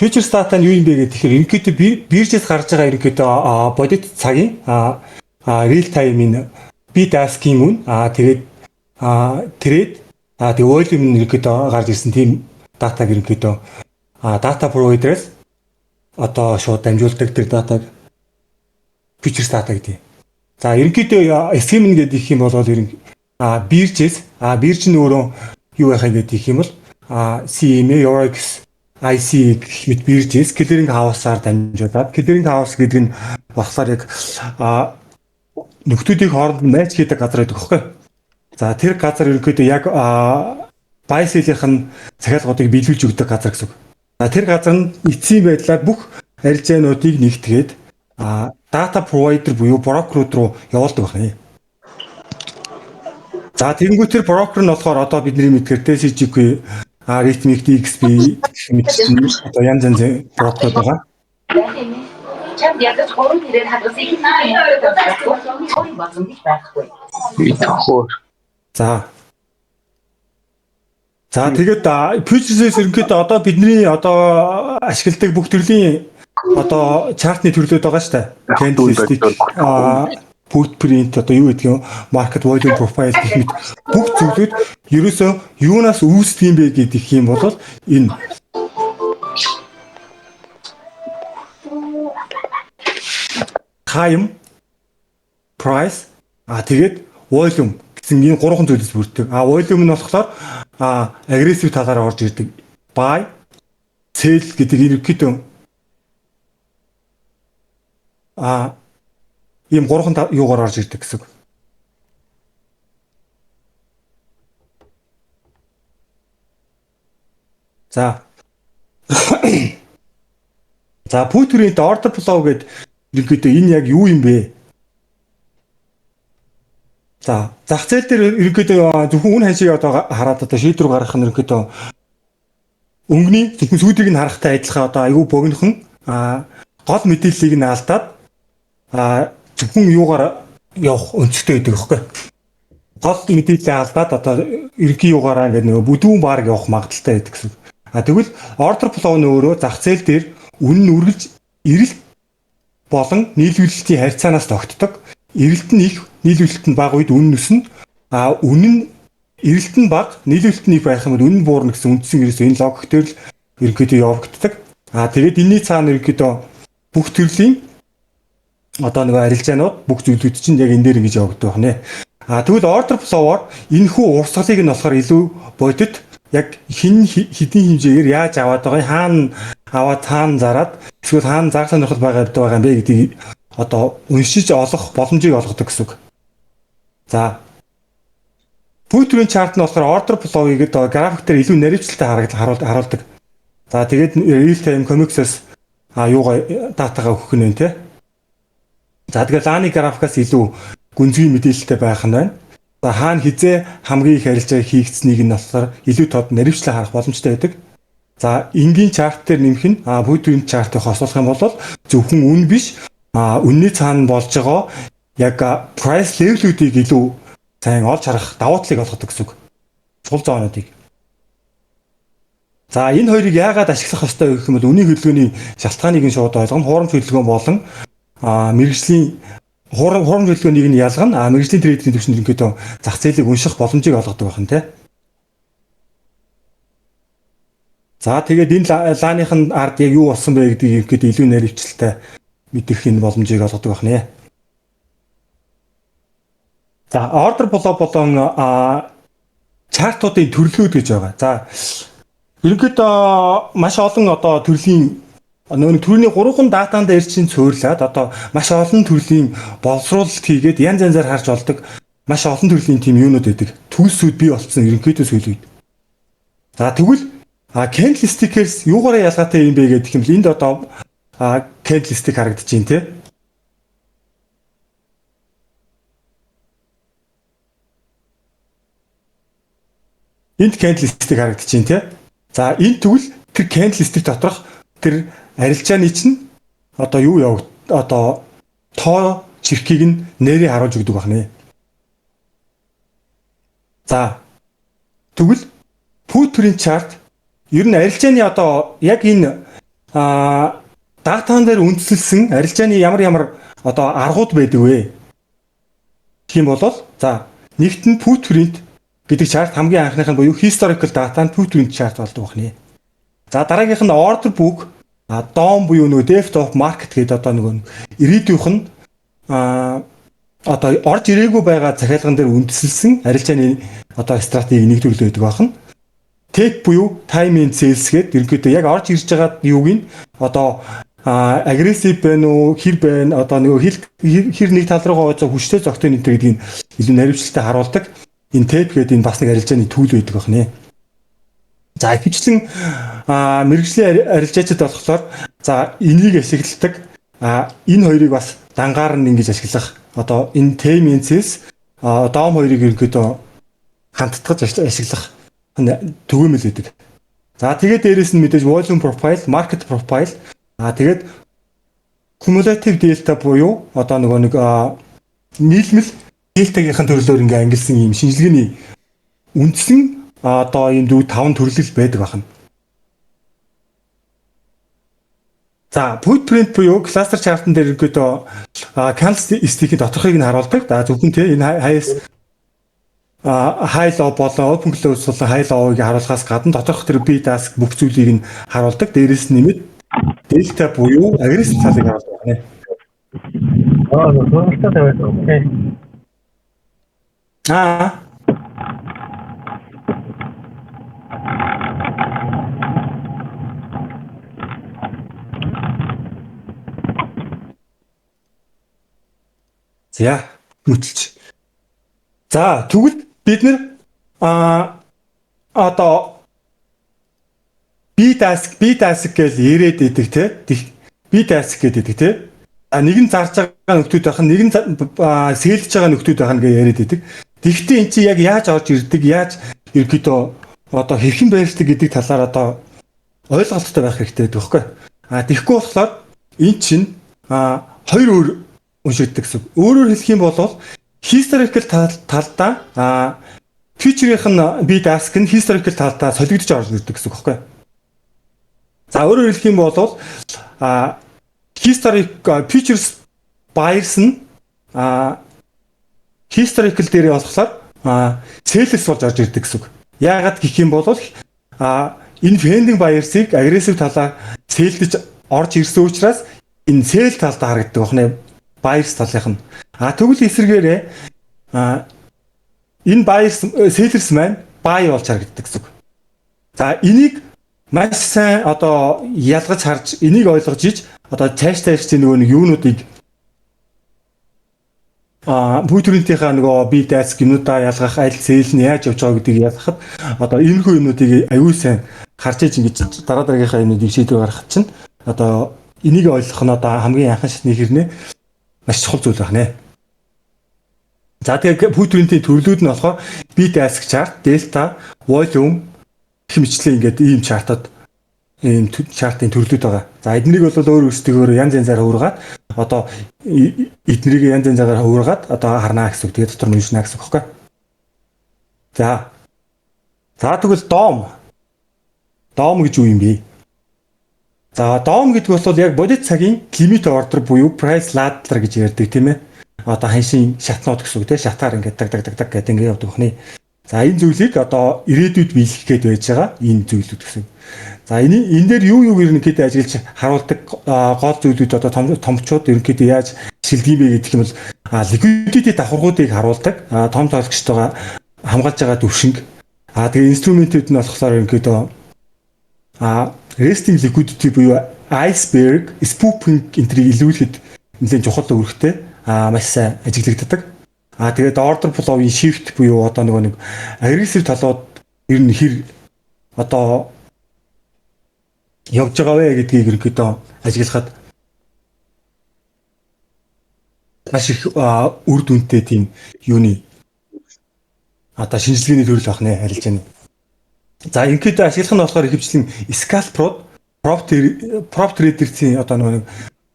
Future data нь юу юм бэ гэдэг тэгэхээр ерөнхийдөө биржээс гарч байгаа ерөнхийдөө бодит цагийн real time-ийн bid ask-ийн үн тэгээд trade тэгээд volume нь ерөнхийдөө гарч ирсэн тийм датаг ерөнхийдөө data provider-аас одоо шууд дамжуулдаг тэр датаг future data гэдэг. За ерөнхийдөө схем нь гэдэг юм бол бирж нь өөрөө юу байх юм гэдэг юм бол CME, Eurex, IC гэх мэт биржээс clearing house-аар дамжуулаад clearing house гэдэг нь болохоор яг нөхдүүдийн хооронд матч хийдэг газар байдаг хөөхгүй. За тэр газар ерөнхийдөө яг buy sell-ийн захиалгуудыг биелүүлж өгдөг газар гэсэн үг. За тэр газар нь эцсийн байдлаар бүх арилжаануудыг нэгтгээд data provider буюу брокерууд руу явуулдаг байна. За тэгэнгүүт тэр брокер нь болохоор одоо бидний мэдгээр TCG, Rhythmic, DXB гэх мэт одоо янз янзын брокерууд байгаа. Чам ядаж 3 тэрээр хадгалсан их боломж байхгүй. За тэгээд futures ерөнхийдөө одоо бидний одоо ашигладаг бүх төрлийн одоо чартны төрлүүд байгаа шүү дээ. Candlestick, footprint одоо юу гэдэг юм, market volume profile гэх мэт бүх зүйлүүд ерөөсөө юунаас үүсдэг юм бэ гэдэг юм бол энэ time, price, тэгээд volume гэсэн энэ гурван зүйлээс бүрддэг. Volume нь болохоор aggressive талаараа орж ирдэг. Buy, sell гэдэг ерөнхийдөө ийм гурван юугаар орж ирдэг гэсэн. За put-ийн order flow гэдэг ерөнхийдөө энэ яг юу юм бэ? За зах зээл дээр ерөнхийдөө зөвхөн үн ханшийг одоо хараад одоо шийдвэр гаргах нь ерөнхийдөө өнгөний зөвхөн сүүдрийг нь харахтай адилхан одоо айгүй богинохон гол мэдээллийг нь алдаад зөвхөн юугаар явах өнцгтэй байдаг байхгүй. Гол мэдээллээ алдаад одоо ерөнхий юугаараа ингээд нөгөө бүдүүн баг явах магадaltaй байдаг гэсэн. Тэгвэл order flow нь өөрөө зах зээл дээр үнэ нь үргэлж эрэлт болон нийлүүлэлтийн харьцаанаас тогтдог. Эрэлт нь их, нийлүүлэлт нь бага үед үнэ өснө. Үнэ нь эрэлт нь бага, нийлүүлэлт нь их байх юм бол үнэ нь буурна гэсэн үндсэн ерөөсөө энэ логик дээр л ерөнхийдөө явагддаг. Тэгээд энэний цаана ерөнхийдөө бүх төрлийн одоо нэг арилжаанууд бүх зүйлүүд чинь яг энэ дээр ингэж явагддаг байна. Тэгвэл order flow-оор энэ хүү урсгалыг нь болохоор илүү бодит яг хэдийн хэмжээгээр яаж аваад байгаа, хаана аваад хаана зараад эсвэл хаана зах сонирхол байгаа юм бэ гэдгийг одоо уншиж олох боломжийг олгодог гэсэн үг. За put-ийн чарт нь болохоор order flow-ыг одоо график дээр илүү наривчлалтай харуулдаг. За тэгээд real time comics-аас юугаа датагаа өгөх нь вэ те. За тэгээд лааны графикаас илүү гүнзгий мэдээлэлтэй байх нь байна. За хаана хизээ хамгийн их арилжаа хийгдсэнийг нь болохоор илүү тод наривчлал харах боломжтой байдаг. За энгийн чарт дээр нэмэх нь put-ийн чартыг хосуулах юм бол зөвхөн үн биш үнний цаана болж байгаа яг price level-үүдийг илүү сайн олж харах давуу талыг олгодог гэсэн үг. Сул зоонуудыг. За энэ хоёрыг яагаад ашиглах ёстой гэх юм бол үнийн хөдөлгөөний шалтгааныг нь шууд ойлгоно. Хуурамч хөдөлгөөн болон мэргэжлийн хуурамч хөдөлгөөнийг нь ялгана. Мэргэжлийн трейдерийн төвшөнд ингээд зах зээлийг унших боломжийг олгодог байх нь тий. За тэгээд энэ лааныхын ард яг юу болсон бэ гэдгийг ингээд илүү наривчлалтай мэдэх энэ боломжийг олгодог байх нэ. За order болон чартуудын төрлүүд гэж байгаа. За ерөнхийдөө маш олон одоо төрлийн нөгөө төрний 3 датанд ирчин цуурлаад одоо маш олон төрлийн боловсруулалт хийгээд янз янзаар харж олдог маш олон төрлийн тийм юунууд байдаг. Төгсүүд бий болсон ерөнхийдөө сүүлийн үед. За тэгвэл candlestick-ээс юугаараа ялгаатай юм бэ гэдэг юм л энд одоо candlestick харагдаж байна те. Энд candlestick харагдаж байна те. За энэ тэгвэл тэр candlestick доторх тэр арилжааны чинь одоо юу явагд одоо тоо чирхгийг нь нэрээ харуулж өгдөг байна. За тэгвэл put-ийн чарт ер нь арилжааны одоо яг энэ датан дээр үндэслэлсэн арилжааны ямар одоо аргууд байдаг вэ? Гэх юм бол за нэгт нь footprint гэдэг чарт хамгийн анхных нь буюу historical data нь footprint chart болдог байна. За дараагийнх нь order book DOM буюу нөгөө depth of market гэдэг одоо нөгөө ирээдүйнх нь одоо орж ирээгүй байгаа захиалган дээр үндэслэлсэн арилжааны одоо стратеги нэгдүүлээд байдаг байна. Tech буюу time and sales гэдэг ерөнхийдөө яг орж ирж байгаа юуг нь одоо агрессив байна уу хэр байна одоо нөгөө хэр нэг тал руугаа хүчтэй зөгтөө нэтер гэдгийг илүү наривчлалтай харуулдаг. Энэ tech гэдэг энэ бас нэг арилжааны түүл байдаг байна. За ихэвчлэн мэрэгжлийн арилжаачид болохоор за энийг ашигладаг энэ хоёрыг бас дангаар нь ингэж ашиглах одоо энэ time and sales DOM хоёрыг ерөнхийдөө хамтдагж ашиглах түгээмэл байдаг. За тэгээд дээрэс нь мэдээж volume profile, market profile тэгээд cumulative delta буюу одоо нэг нийлмэл дельтагийнхэн төрлөөр ингээ ангилсан ийм шинжилгээний үндсэн одоо ийм 5 төрлөл байдаг байна. За footprint буюу cluster chart-ын дээр ерөнхийдөө candlestick-ийн тодорхойг нь харуулдаг. За зөвхөн тийм энэ highest high low болон open close болон high low-ыг харуулахаас гадна тодорхой тэр bid ask бүх зүйлийг нь харуулдаг. Дээрээс нь нэмээд delta буюу aggressive талыг харуулдаг байна. Сонирхолтой тавиад окей. За мөтөлч. За тэгвэл бид нэр одоо bid ask гэж яриад идэг те. Bid ask гэдэг те. Нэг нь зарж байгаа нөхдүүд байх нь нэг нь сэлж байгаа нөхдүүд байх нь гэж яриад идэг. Тэгэхдээ эн чинь яг яаж орж ирдэг, яаж ерөөдөө одоо хэрхэн байршдаг гэдэг талаар одоо ойлголттой байх хэрэгтэй байдаг байхгүй. Тэгэхгүй болохоор эн чинь хоёр өөр уншигддаг гэсэн. Өөрөөр хэлэх юм бол historical талдаа future-ийнх нь bid ask нь historical талдаа солигдож орж ирдэг гэсэн үг байхгүй. За өөрөөр хэлэх юм бол historic futures buyers нь historical дээр болохоор sellers болж орж ирдэг гэсэн үг. Яагаад гэх юм бол энэ pending buyers-ыг aggressive талаар сэлдэж орж ирсэн учраас энэ sell талдаа харагддаг байна. Buyers талынх нь. Тэгвэл эсвэргээрээ энэ buyers sellers маань buy болж харагддаг гэсэн үг. За энийг маш сайн одоо ялгаж харж энийг ойлгож иж одоо цааш нөгөө нэг юунуудыг бүтрэнтийнхаа нөгөө bid ask юмудаа ялгах аль sell нь яаж явж байгаа гэдгийг ялгахад одоо энэхүү юмнуудыг аюул сайн харж иж ингэж дараагийнхаа юмнуудыг шийдвэр гаргах чинь одоо энийг ойлгох нь одоо хамгийн анхны шатны хэрнээ маш чухал зүйл байна. За тэгээ бүтрэнтийн төрлүүд нь болохоор bid ask chart, delta, volume гэх мэтлээ ингээд ийм чартад ийм чартын төрлүүд байгаа. За эднийг бол өөр өөрсдөө янз янзаар хөргаад одоо эднийг янз янзаар хөргаад одоо харнаа гэсэн үг. Тэгээ дотор нь уншина гэсэн үг байхгүй. За тэгвэл DOM гэж юу юм бэ? За DOM гэдэг бол яг бодит цагийн limit order буюу price ladder гэж ярьдаг тийм ээ. Одоо ханшийн шатнууд гэсэн үг тийм шатаар ингээд даг гэдэг ингээд явдаг байна. За энэ зүйлийг одоо ирээдүйд биелгэх гээд байж байгаа энэ зүйлүүд гэсэн. За энэ дээр юу ерөнхийдөө ажиглаж харуулдаг гол зүйлүүд одоо томчууд ерөнхийдөө яаж шилдэг юм бэ гэдэг юм бол liquidity давхаргуудыг харуулдаг. Том тоглогчтойгоо хамгаалж байгаа төвшинг. Тэгээ инструментүүд нь болохоор ерөнхийдөө resting liquidity буюу iceberg, spoofing энтрийг илүүлэхэд нэлээд чухал үүрэгтэй маш сайн ажиглагддаг. Тэгээд order flow-ийн shift буюу одоо нэг aggressive талууд ер нь хэр одоо явж байгаа вэ гэдгийг ерөнхийдөө ажиглахад маш их үр дүнтэй тийм юуны одоо шинжилгээний төрөл байна харилцааны. За ерөнхийдөө ашиглах нь болохоор ихэвчлэн scalp prop trader-ийн одоо нэг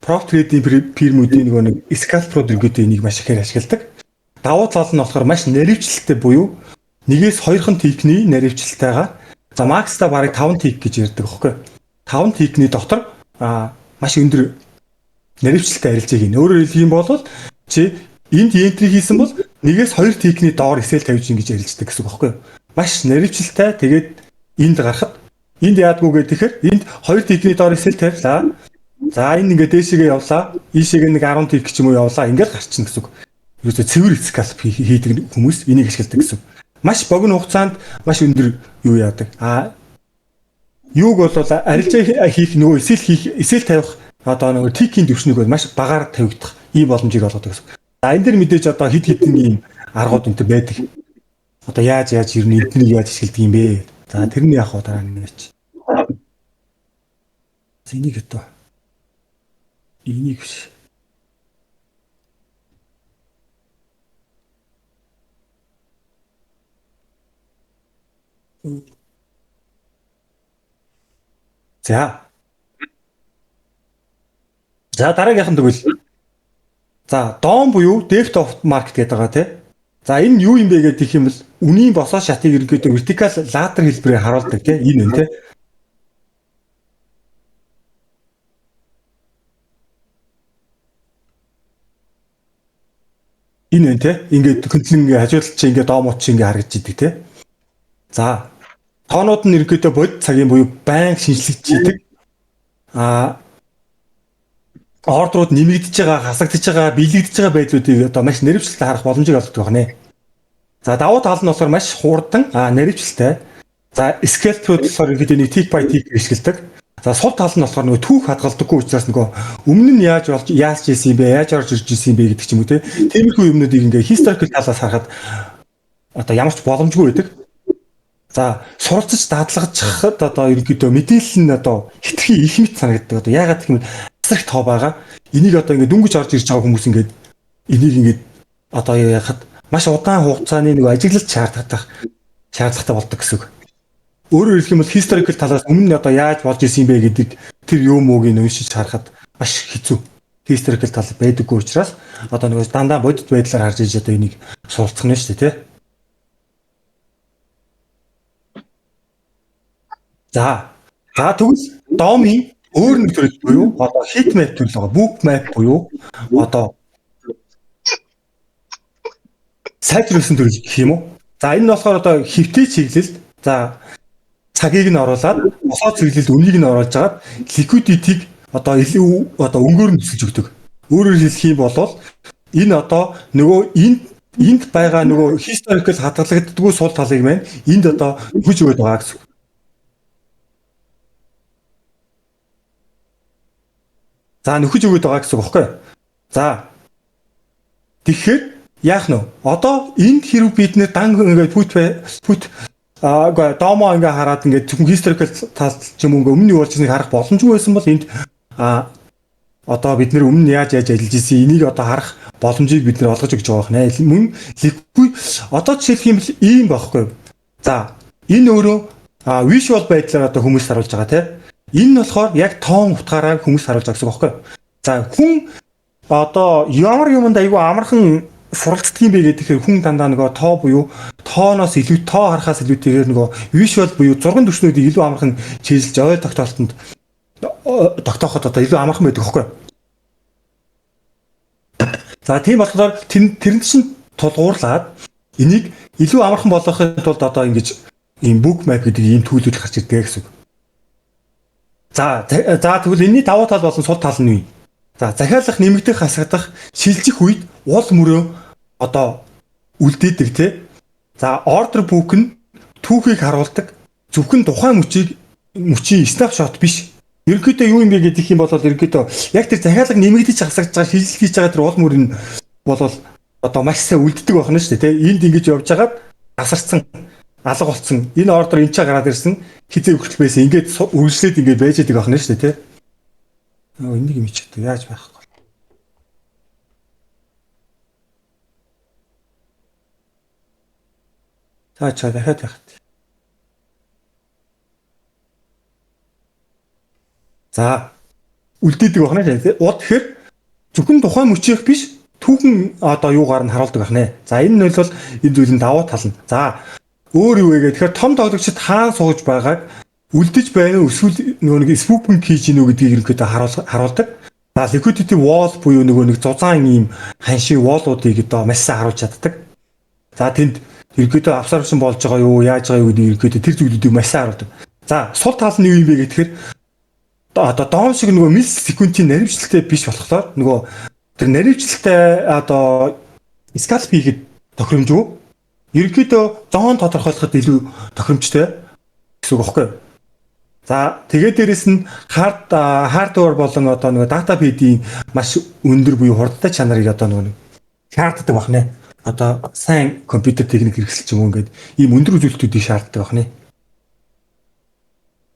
prop trading фирмүүдийн нэг scalp prod ерөнхийдөө энийг маш ихээр ашигладаг. Давуу тал нь болохоор маш наривчлалтай буюу нэгээс хоёрхан тикний наривчлалтайгаа за макста барыг 5 тик гэж ярьдаг байхгүй. 5 тикний дотор маш өндөр наривчлалтай арилжааг ийн. Өөрөөр хэлэх юм бол чи энд энтри хийсэн бол нэгээс 2 тикний доор эсэл тавьж ингэж арилждаг гэсэн үг байхгүй юу? Маш наривчлалтай. Тэгээд энд гарахад энд яадгүй гэхээр энд 2 тикний доор эсэл тавьлаа. За энэ ингээд дээшээгээ явлаа. Ийшээгээ нэг 10 тик ч юм уу явлаа. Ингээд гарчихна гэсэн үг. Ерөөсөө цэвэр скалп хийдэг хүмүүс энийг ашигладаг гэсэн. Маш богино хугацаанд маш өндөр юу яадаг. Юуг бол арилжаа хийх нөгөө эсэл тавих одоо нөгөө тикийн түвшнийг бол маш багаар тавигдах ийм боломжийг олгодог гэсэн. За энэ дэр мэдээж одоо хид хидэн ийм аргууд өнтер байдаг. Одоо яаж ирнэ эднийг яаж ашигладаг юм бэ? За тэрний яг дараа нь ярьч. Энийг одоо энийг биш. За дараагийнх нь тэгвэл за DOM буюу depth of market гэдэг байгаа тий. За энэ юу юм бэ гэдэг юм бол үнийн босоо шатыг ерөнхийдөө вертикал ладер хэлбэрээр харуулдаг тий. Энэ нь тий. Энэ нь тий. Ингээд хөндлөн хажуулалт чи ингээд DOM-ууд чи ингээд харагдж идэг тий. За тоонууд нь ерөнхийдөө бод цагийн буюу байнга шинжлэгдэж идэг. Ордерууд нэмэгдэж байгаа, хасагдж байгаа, биелэгдэж байгаа байдлуудыг одоо маш наривчлалтай харах боломжийг олгодог байна. За давуу тал нь болохоор маш хурдан, наривчлалтай. За скелтрүүд болохоор ерөнхийдөө нэг tick by tick ашигладаг. За сул тал нь болохоор нөгөө түүх хадгалдаггүй учраас нөгөө өмнө нь яаж ирсэн юм бэ, яаж орж ирж ирсэн юм бэ гэдэг ч юм уу те. Тиймэрхүү юмнуудыг ингээ historical талаас харахад одоо ямар ч боломжгүй байдаг. За суралцж даатлагчхад одоо ерөнхийдөө мэдээлэл нь одоо хитрхи их мэт санагддаг. Одоо яагаад гэх юм бэ? Асар их тоо байгаа. Энийг одоо ингээд дөнгөж орж ирж байгаа хүмүүс ингээд энийг ингээд одоо яхад маш удаан хугацааны нэг ажиглалт шаардлагатай болдог гэсэн үг. Өөрөөр хэлэх юм бол historical талаас өмнө нь одоо яаж болж ирсэн юм бэ гэдэг тэр юм ууг нь уншиж харахад маш хэцүү. Historical тал байдаггүй учраас одоо нэг дандаа бодит байдлаар харж иж одоо энийг суралцах нь шүү дээ тий. За тэгвэл DOM-ийн өөр нэг төрөл буюу одоо heat map төрөл байгаа. Book map буюу одоо сайжруулсан төрөл гэх юм уу? За энэ нь болохоор одоо хэвтэй чиглэлд за цагийг нь оруулаад босоо чиглэлд үнийг нь оруулж агаад liquidity-г одоо илүү одоо өнгөөр нь төсөлж өгдөг. Өөрөөр хэлэх юм бол энэ одоо нөгөө энд байгаа нөгөө historical хадгалагддаггүй сул талыг маань энд одоо хүж өгöd байгаа гэсэн. За нөхөж өгöd байгаа гэсэн үг байхгүй юу? За тэгэхээр яах нь вэ? Одоо энд хэрв бид нэр дан ингээд put DOM-оо ингээ хараад ингээд зөвхөн historical тал ч юм уу өмнө нь юу болж байгааг харах боломжгүй байсан бол энд одоо бид нэр өмнө яаж ажиллаж ирсэн энийг одоо харах боломжийг бид нэр олгож өгч байгаа байна. Мөн liquid одоо жишээлх юм бол ийм байхгүй юу? За энэ өөрөө visual байдлаар одоо хүмүүс харуулж байгаа тийм. Энэ нь болохоор яг тоон утгаараа хүмүүс харуулж байгаа гэсэн үг байхгүй юу? За хүн одоо ямар юмд айгүй амархан суралцдаг юм бэ гэхээр хүн дандаа нөгөө тоо буюу тооноос илүү тоо харахаас илүүтэйгээр нөгөө visual буюу зурган төвчнүүдийг илүү амархан чийжилж ой тогтоолтонд тогтооход одоо илүү амархан байдаг байхгүй юу? За тийм болохоор тэрэн чинь тулгуурлаад энийг илүү амархан болгохын тулд одоо ингэж ийм book map гэдэг ийм төлөвлөлт гарч ирдэг гэсэн үг. За тэгвэл энэний давуу тал болон сул тал нь юу? За захиалах, нэмэгдэх, хасагдах, шилжих үед уул мөрөө одоо үлдээдэг тий. За order book нь түүхийг харуулдаг зөвхөн тухайн мөчийн snapshot биш. Ерөнхийдөө юу юм бэ гэдэг юм бол ерөнхийдөө яг тэр захиалга нэмэгдэж хасагдж байгаа шилжих хийж байгаа тэр уул мөр нь бол одоо маш сайн үлддэг байна шүү дээ тий. Энд ингэж явж хагаад асарсан алга болцсон. Энэ ордер энэ ч гараад ирсэн. Хизээ өгчл байсан. Ингээд үргэлжлээд ингээд байж байгаа байна шүү дээ тий. Энийг юм чигтэй яаж байхгүй. За дахиад яах вэ? За үлдээдэг байна тий. Тэгэхээр зөвхөн тухайн мөчийнх биш түүхэн одоо юугаар нь харуулдаг байна. За энэ нь бол энэ зүйлийн давуу тал нь. За өөр юу вэ гэхээр том тоглогчид хаана сууж байгааг үлдэж байна уу эсвэл нөгөө нэг spoofing хийж гинүү гэдгийг ерөнхийдөө харуулдаг. За liquidity wall буюу нөгөө нэг зузаан ийм ханшийн wall-уудыг одоо маш сайн харуулж чаддаг. За тэнд ерөнхийдөө absorption болж байгаа юу, яаж байгаа юу гэдгийг ерөнхийдөө тэр зүйлүүдийг маш сайн харуулдаг. За сул тал нь юу юм бэ гэхээр одоо доом шиг нөгөө миллисекундын наривчлалтай биш болохоор нөгөө тэр наривчлалтай одоо scalp хийхэд тохиромжгүй. Ерөнхийдөө зоон тодорхойлоход илүү тохиромжтой гэсэн үг багхгүй. За тэгээд дээрэс нь hardware болон одоо нөгөө data feed-ийн маш өндөр буюу хурдтай чанарыг одоо нөгөө шаарддаг бахнэ. Одоо сайн компьютер техник хэрэгсэл ч юм уу ингээд ийм өндөр үзүүлэлтүүдийг шаарддаг бахнэ.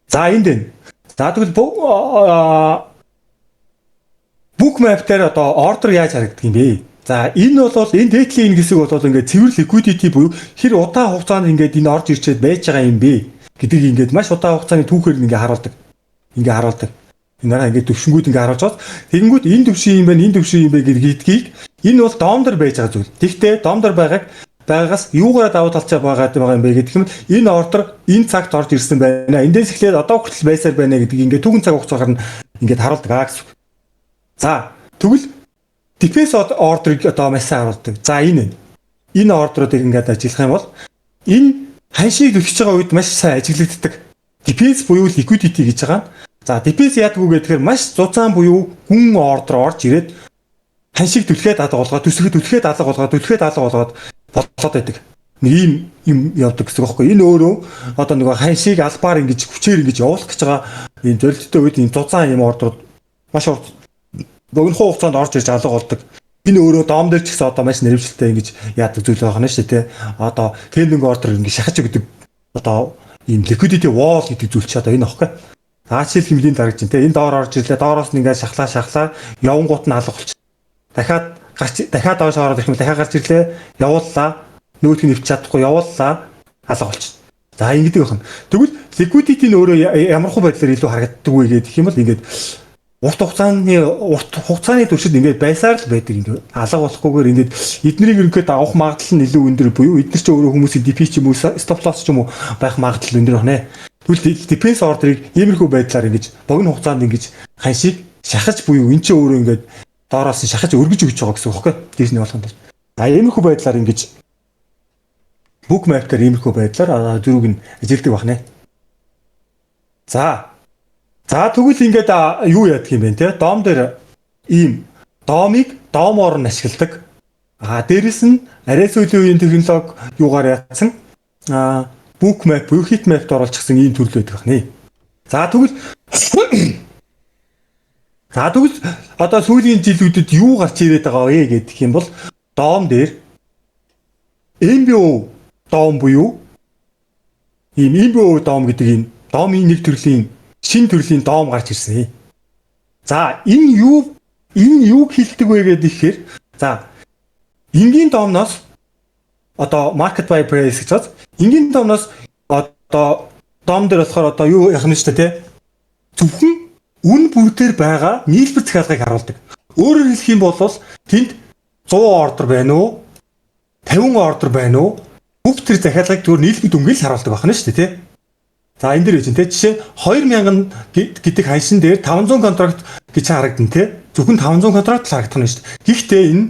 За энд энэ. За тэгвэл bookmap дээр одоо order яаж харагддаг юм бэ? За энэ бол энэ data line хэсэг бол ингээд цэвэр liquidity буюу хэр удаан хугацаанд ингээд энэ орж ирчээд байж байгаа юм бэ гэдгийг ингээд маш удаан хугацааны түүхээр ингээд харуулдаг. Ингээд харуулдаг. Энэ нараа ингээд төвшингүүд ингээд харуулж байгаа. Тэгэнгүүт энэ төвшин юм байна, энэ төвшин юм бэ гэдгийг энэ бол доомдор байж байгаа зүйл. Тэгтээ доомдор байгаагаас юугаар давуу талцаа байгаа юм бэ гэдэг юм. Энэ ордер энэ цагт орж ирсэн байна. Эндээс эхлээд одоо хүртэл байсаар байна гэдгийг ингээд түгэн цаг хугацаагаар нь ингээд харуулдаг аа гэсэн. За тэгвэл defense order-ыг одоо маш сайн харуулдаг. За энэ ордеруудыг ингээд ажиллах юм бол энэ ханшийг төлөж байгаа үед маш сайн ажиглагддаг. Defense буюу liquidity гэж байгаа. За defense яадаг вэ гэхээр маш зузаан буюу хүн ордер орж ирээд ханшийг түлхээд алга болгоод төсөөхөд түлхээд алга болгоод болоод байдаг. Нэг ийм юм явдаг гэсэн үг байхгүй. Энэ өөрөө одоо нөгөө ханшийг албаар ингэж хүчээр ингэж явуулах гэж байгаа ийм зөрчилтэй үед ийм зузаан ийм ордерууд маш урт богино хугацаанд орж ирж алга болдог. Энэ өөрөө доом дээр ч гэсэн одоо маш нэрвчлэлтэй ингэж яадаг зүйл байгаа нь шүү дээ. Одоо pending order ингэ шахаж өгдөг одоо ийм liquidity wall гэдэг зүйл чи одоо энэ аахгүй. Заачил хэмлийн дарагч те энэ доор орж ирлээ. Доороос нь ингэ шахлаа явангууд нь алга болчих. Дахиад доош ороод ирэх юм дахиад гарч ирлээ. Явууллаа. Нөгөөдг нь нэвч чадахгүй явууллаа. Алга болчих. За ингэдэг байна. Тэгвэл liquidity нь өөрөө ямархуу байдлаар илүү харагддаг вэ гэдэг юм бол ингээд урт хугацааны туршид ингээд байсаар л байдаг ингээд алга болохгүйгээр ингээд эднийг ерөнхийдөө авах магадлал нь илүү өндөр буюу эдгээр ч өөрөө хүмүүсийн DP ч юм уу stop loss ч юм уу байх магадлал өндөр байна. Тэгвэл defense order-ыг иймэрхүү байдлаар ингэж богино хугацаанд ингэж ханшийг шахаж буюу эн чинь өөрөө ингээд доороос нь шахаж өргөж өгч байгаа гэсэн үг байхгүй. Дээшний болгонд. За иймэрхүү байдлаар ингэж bookmap дээр иймэрхүү байдлаар зөрүүг нь ажилтдаг байна. За тэгвэл ингээд юу яадаг юм бэ те? Доом дээр ийм доомыг доомоор нь ашигладаг. Дээрэс нь арай сүүлийн үеийн технологи юугаар яатсан? Bookmap буюу heatmap-д оруулчихсан ийм төрөл байдаг байна. За тэгвэл одоо сүүлийн жилүүдэд юу гарч ирээд байгаа вэ гэдэг юм бол доом дээр MBO доом буюу ийм MBO доом гэдэг энэ доомын нэг төрлийн шинэ төрлийн доом гарч ирсэн. За энэ юу хэлдэг вэ гэхээр за энгийн доомноос одоо market by price гэж байна. Энгийн доомноос одоо доом дээр болохоор одоо юу яах нь шүү дээ те. Зөвхөн үн бүрдээр байгаа нийлбэр захиалгыг харуулдаг. Өөрөөр хэлэх юм бол тэнд 100 ордер байна уу? 50 ордер байна уу? Бүх тэр захиалгыг зөвхөн нийлбэр дүнгээр харуулдаг байна шүү дээ те. За энэ дээр үгүй те жишээ 2000 гэдэг ханшин дээр 500 контракт гэж харагдана те. Зөвхөн 500 контракт л харагдана шүү дээ. Гэхдээ энэ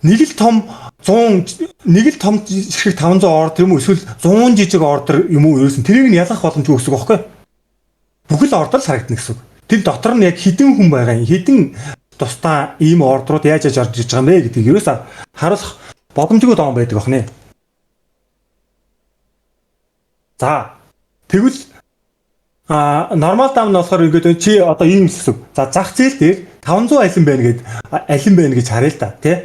нэг л том ширхэг 500 ордер юм уу эсвэл 100 жижиг ордер юм уу ерөөсөн тэрийг нь ялгах боломжгүй гэсэн үг байхгүй. Бүхэл ордер л харагдана гэсэн үг. Тэр дотор нь яг хэдэн хүн байгаа юм хэдэн тусдаа ийм ордерууд яаж орж ирж байгаа юм бэ гэдгийг ерөөсө харуулах боломжгүй доом байдаг байна. За тэгвэл нормал даам нь болохоор ингээд чи одоо ийм хэсэг. За зах зээл дээр 500 алин байна гэж харъя л да тий.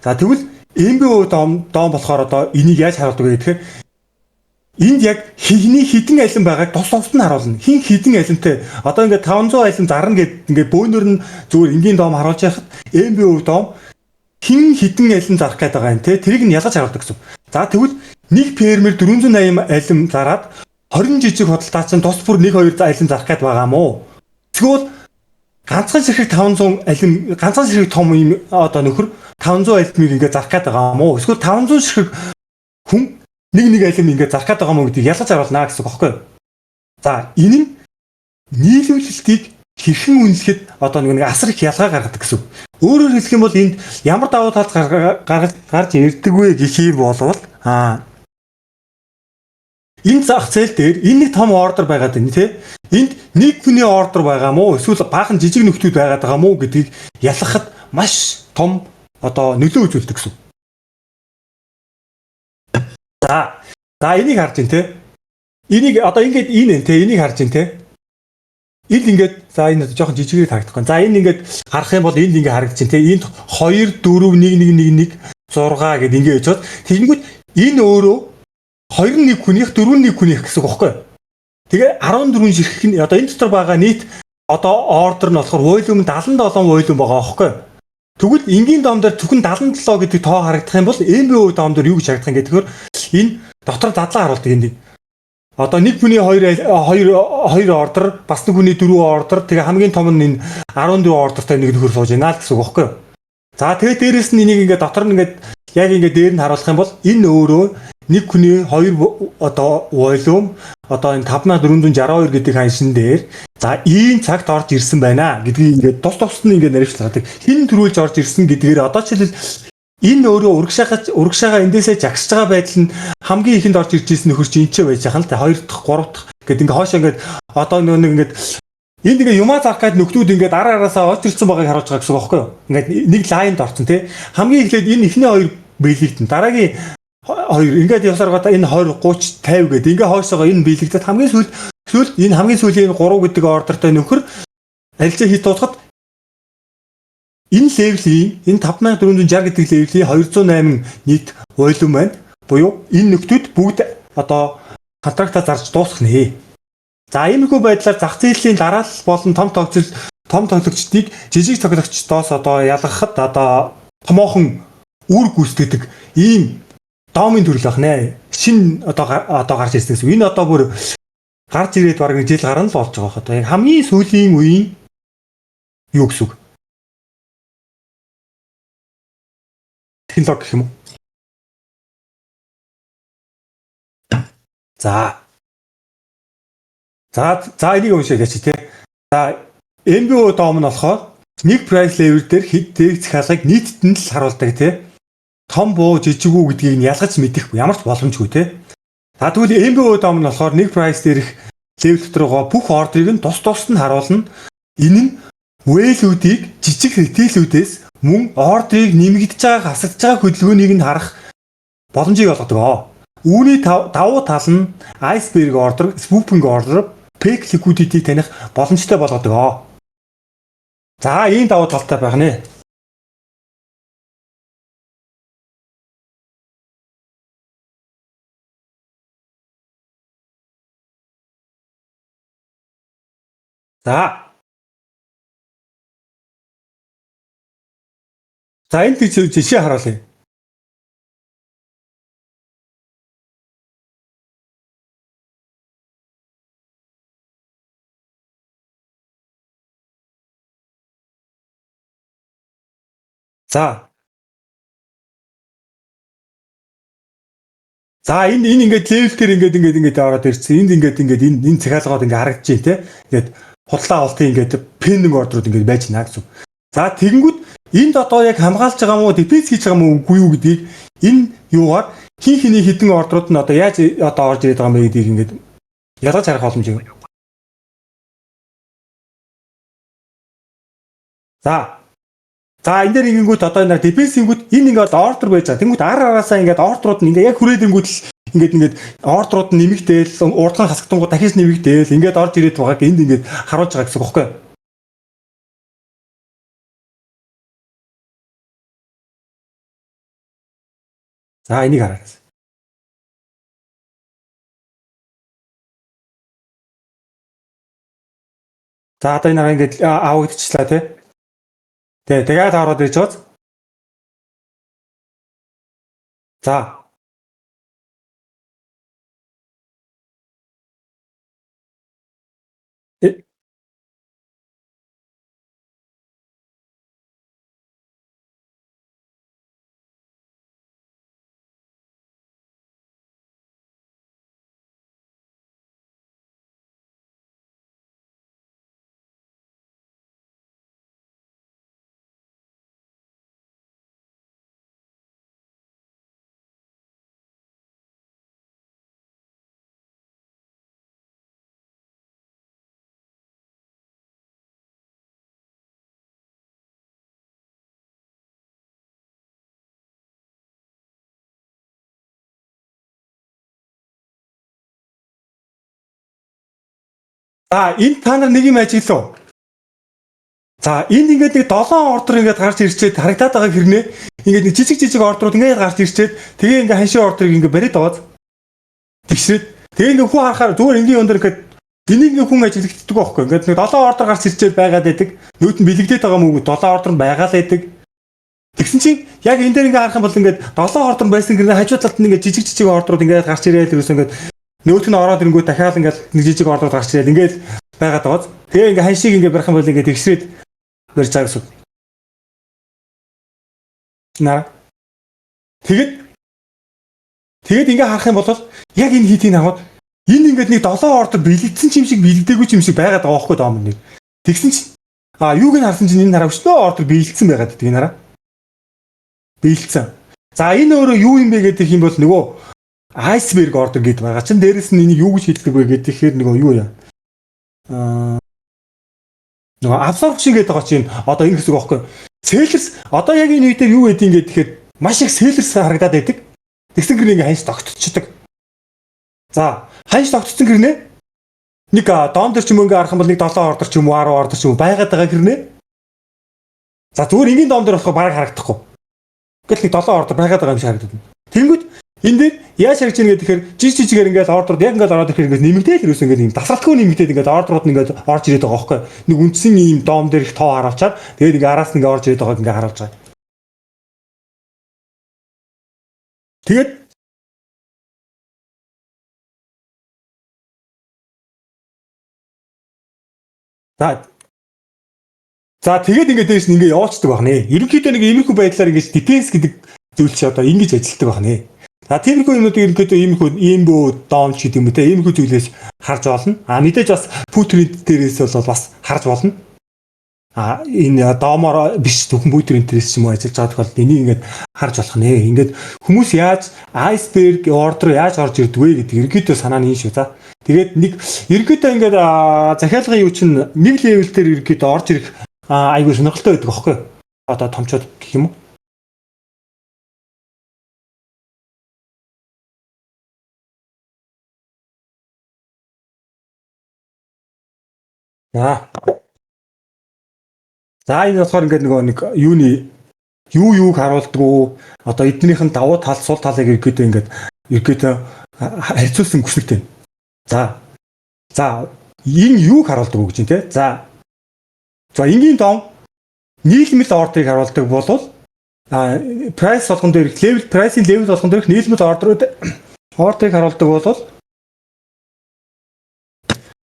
За тэгвэл MBO доом болохоор одоо энийг яаж харуулдаг вэ гэхээр энд яг хідэн алин байгааг тус нь харуулна. Хин хідэн алинтай одоо ингээд 500 алин зарна гэд ингээд бөөнөр нь зүгээр энгийн доом харуулж яхад MBO доом хин хідэн алин зарах гэдэг байгаа юм тий. Тэрийг нь ялгаж харуулдаг гэсэн. За тэгвэл нэг фермер 480 алин зараад 20 жижиг худалдаа чинь тус бүр 1-2 алин зарах гээд байгаа юм уу? Тэгвэл ганцхан ширхэг 500 алин ганцхан ширхэг том юм одоо нөхөр 500 алимыг ингээд зарах гээд байгаа юм уу? Эсвэл 500 ширхэг хүн нэг алим ингээд зарах гээд байгаа юм уу гэдгийг ялгаж харуулнаа гэсэн үг байхгүй юу? За энэ нь нийлүүлэлтийг хэрхэн үнэлэхэд одоо нэг асар их ялгаа гаргадаг гэсэн. Өөрөөр хэлэх юм бол энд ямар давуу тал гарч ирдэг вэ гэхийг болвол энэ зах зээл дээр энэ нэг том ордер байгаад байна тий. Энд нэг хүний ордер байгаа мó эсвэл баахан жижиг нөхдүүд байгаад байгаа мó гэдгийг ялгахад маш том одоо нөлөө үзүүлдэг гэсэн. За энийг харж байна тий. Энийг одоо ингээд энэ тий энийг харж байна тий. Энд ингээд за энэ жоохон жижигээр харагдах байна. За энэ ингээд харах юм бол энд ингээд харагдаж байна тий. Энд 2 4 1 1 1 1 6 гэд ингээд очоод тэгэнгүүт энэ өөрөө 2-1 хүнийх 4-1 хүнийх гэсэн үг байхгүй. Тэгээ 14 ширхэг нь одоо энэ дотор байгаа нийт одоо ордер нь болохоор volume 77 volume байгаа байхгүй. Тэгвэл энгийн дом дээр зөвхөн 77 гэдэг тоо харагдах юм бол MBO дом дээр юу гэж харагдах юм гэхээр энэ дотор задлаа харуулдаг энийг. Одоо нэг хүний 2 ордер, бас нэг хүний 4 ордер, тэгээ хамгийн том нь энэ 14 ордертай нэг нөхөр сууж байна л гэсэн үг байхгүй юу? За тэгээ дээрэс нь энийг ингээд дотор нь ингээд яг ингээд дээр нь харуулах юм бол энэ өөрөө нэг хүний 2 одоо volume одоо энэ 5462 гэдэг ханшин дээр за ийм цагт орж ирсэн байна гэдгийг ингээд тус нь ингээд наривчлаадаг. Хин төрүүлж орж ирсэн гэдгээр одоо жишээлбэл энэ өөрөө урагшаага эндээсээ жагсаж байгаа байдал нь хамгийн ихэнд орж ирж ирсэн нөхөр чинь энэ ч байж байгаа л та 2 дахь 3 дахь гэдэг ингээд хоошоо ингээд одоо нэг ингээд энд ингээ юмаа заах гээд нөхдүүд ингээд араасаа орж ирсэн байгааг харуулж байгаа гэсэн үг байхгүй юу? Ингээд нэг лайнд орсон тий. Хамгийн эхлээд энэ ихний 2 биелэгдэн. Дараагийн 2 ингээд явсаар гоо энэ 20 30 50 гэдэг ингээ хоошоогоо энэ биелэгдэд хамгийн сүүл энэ хамгийн сүүлийн 3 гэдэг ордертой нөхөр арилжаа хит дуусахад энэ левлийн энэ 5460 гэдэг левлийн 208 нийт volume байна. Буюу энэ нөхдүүд бүгд одоо контрактаа зарж дуусгах нэ. За иймэрхүү байдлаар зах зээлийн дараалал болон том тоглогчдыг жижиг тоглогчдоос одоо ялгахад одоо томоохон үр гүйцэтгэдэг ийм домын төрөл байх нэ. Шин одоо гарч ирсэн гэсэн. Энэ одоо бүр гарч ирээд баг нэг жил гарна л болж байгаа хаа. Яг хамгийн сүүлийн үеийн юу гэсэн үг? Технологи гэх юм уу? За энийг уншаад яач тий. За MBO дом нь болохоор нэг price level дээр хэд дээрх хаалгыг нийтэд нь л харуулдаг тий. Том буу жижиг үү гэдгийг нь ялгаж мэдэх ямар ч боломжгүй тий. За тэгвэл MBO дом нь болохоор нэг price дээрх level доторгоо бүх ордерыг нь тус нь харуулна. Энэ нь whale-үүдийг жижиг retail-үүдээс мөн ордерыг нэмэгдэж байгаа хасагдж байгаа хөдөлгөөнийг нь харах боломжийг олгодог. Үүний давуу тал нь iceberg order, spoofing order, fake liquidity-ийг таних боломжтой болгодог. За ийм давуу талтай байх нэ. За энд жишээ харуулъя. За энэ ингээд левел дээр ингээд ороод ирсэн. Энд ингээд энэ цахиалгууд ингээд харагдаж байна те. Ингээд худлаа олтын ингээд pending ордерууд ингээд байж байна гэсэн. За тэгэнгүүт энд одоо яг хамгаалж байгаа мó defense хийж байгаа мó үгүй юу гэдгийг энэ юугаар хин хідэн ордерууд нь одоо яаж одоо орж ирээд байгаа юм бэ гэдгийг ингээд ялгаж харах боломж юм. За энэ дээр ингэнгүүт одоо энэ defense-ингүүт энэ ингээд ордер байж байгаа. Тэнгүүт араасаа ингээд ордерууд нь ингээд яг хүрээдэнгүүт л ингээд ордерууд нь нэмэгдээл, урдхан хасагдангууд дахиж нэмэгдээл ингээд орж ирээд байгааг энд ингээд харуулж байгаа гэсэн үг байхгүй юу? За энийг хараа. За одоо энэ ингээд авагдчихлаа тий. Тэгээд ороод ирж байгаа. За За энд та нар нэг юм ажиглав. За энд ингээд нэг 7 ордер ингээд гарч ирчээд харагдаад байгаа хэрнээ ингээд нэг жижиг ордерууд ингээд гарч ирчээд тэгээ ингээд ханшийн ордерыг ингээд бариад байгаа. Тэгшээд тэгээ ингээд хүн харахаар зүгээр энгийн өндөр ингээд энийг ингээд хүн ажиглагддаг байхгүй. Ингээд нэг 7 ордер гарч ирчээд байгаад байдаг. Нүүт нь бэлэгдээд байгаа мүү 7 ордер нь байгаа л байдаг. Тэгсэн чинь яг энэ дээр ингээд харах юм бол ингээд 7 ордер байсан гэрээ хажуу талд нь ингээд жижиг ордерууд ингээд гарч ирээд ерөөсөө ингээд нөөт нь ороод ирэнгүүт дахиад ингээд нэг жижиг ордерууд гарч ирээд ингээд байгаад байгаа. Тэгээ ингээд ханшийг ингээд барих юм бол ингээд тэгшээд барьж байгаа гэсэн. Наа. Тэгээд ингээд харах юм бол яг энэ хийдийг аваад энэ ингээд нэг 7 ордер бэлэгдсэн юм шиг бэлдээгүй юм шиг байгаад байгаа байхгүй доо юм нэг. Тэгсэн чинь юуг нь харсан чинь энэ хараа өчнөө ордер бэлдсэн байгаад гэдэг энэ хараа. Бэлдсэн. За энэ өөрөө юу юм бэ гэдэг юм бол нөгөө айсберг ордер гэдэг байгаа чинь дээрэс нь энийг юу гэж хэлдэг вэ гэдэг ихээр нөгөө юу яа. Нөгөө абсорбшн гэдэг байгаа чинь одоо энэ хэсэг байхгүй. Селерс одоо яг энэ үедээ юу гэдэг юм гэхээр маш их селерс харагдаад байдаг. Тэгсэн гэр ингээ ханьс тогтцдог. За ханьс тогтцсон гэрнээ нэг доон дээр ч юм ингээ харах юм бол нэг 7 ордер ч юм уу 10 ордер ч юм уу байгаад байгаа гэрнээ. За зүгээр энгийн доон дээр болохоор бараг харагдахгүй. Гэтэл нэг 7 ордер байгаад байгаа юм шиг харагдаад байна. Тэнгүүд энэ дээр яаж харагдж байгаа гэхээр жижигээр ингээд ордерууд яг ингээд ороод ирэхээр ингээд нэмэгдээл ерөөс ингээд юм тасралтгүй нэмэгдээд ингээд ордерууд нь ингээд орж ирээд байгаа байхгүй. Нэг үндсэн ийм доом дээр их тоо харуулчаад тэгээд ингээд араас нь ингээд орж ирээд байгааг ингээд харуулж байгаа. Тэгээд За тэгээд ингээд дээш нь ингээд явуулцдаг байна. Ерөнхийдөө нэг иймэрхүү байдлаар ингээд дефенс гэдэг зүйл чи одоо ингэж ажилладаг байна. За тиймэрхүү юмнууд ерөнхийдөө иймэрхүү доwn ч гэдэг юм те иймэрхүү зүйлээс харж болно. Мэдээж бас пүтринт дээрээс бол бас харж болно. Энэ доомоор биш зөвхөн пүтринт дээрээс ч юм уу ажиллаж байгаа тохиолдолд энийг ингээд харж болох нэ. Ингээд хүмүүс яаж айсберг ордер яаж орж ирдэг вэ гэдэг ерөнхийдөө санаа нь юм шүү. За тэгээд нэг ерөнхийдөө ингээд захиалгын юу чинь нэг левел дээр ерөнхийдөө орж ирэх айгүй сонирхолтой байдаг аахгүй. Одоо томчууд гэх юм уу? За энэ болохоор ингээд нөгөө нэг юуг харуулдаг уу? Одоо эднийх нь давуу тал, сул талыг ерөөдөө харьцуулсан хүсэлтэй. За энэ юуг харуулдаг уу гэж юм те. За энгийн дом нийлмэл ордерыг харуулдаг болвол прайс болгон дээр прайсийн левел болгон дээр нийлмэл ордерыг харуулдаг болвол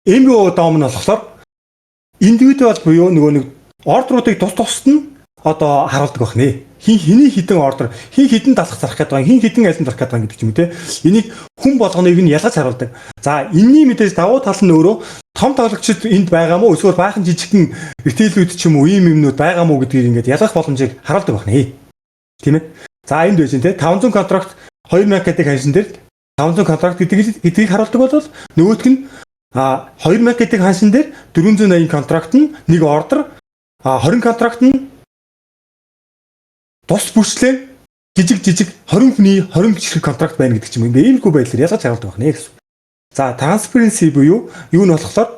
MBO дом нь болохоор индивидуал буюу нөгөө нэг ордеруудыг тусад нь одоо харуулдаг байна. Хиний хідэн ордер, хідэн далах зарах гэдэг байна, хідэн айлын зарах гэдэг гэдэг юм те. Энийг хүн болгоныг нь ялгаж харуулдаг. За энэний мэдээж давуу тал нь өөрөө том тоглогчид энд байгаа мó эсвэл баахан жижигхэн ритейлүүд ч юм уу ийм юмнууд байгаа мó гэдгийг ингээд ялгах боломжийг харуулдаг байна. Тийм ээ. За энд байж те 500 контракт 2 маркетыг ханшин дээр 500 контракт гэдгийг харуулдаг бол нөгөөх нь 2 маркетыг ханшин дээр 480 контракт нь нэг ордер 20 контракт нь тус бүрчлэн жижиг 20 хүний 20 жишрэг контракт байна гэдэг ч юм. Ингээ иймэрхүү байдлаар ялгаж харуулдаг байна гэсэн. За transparency буюу юу нь болохоор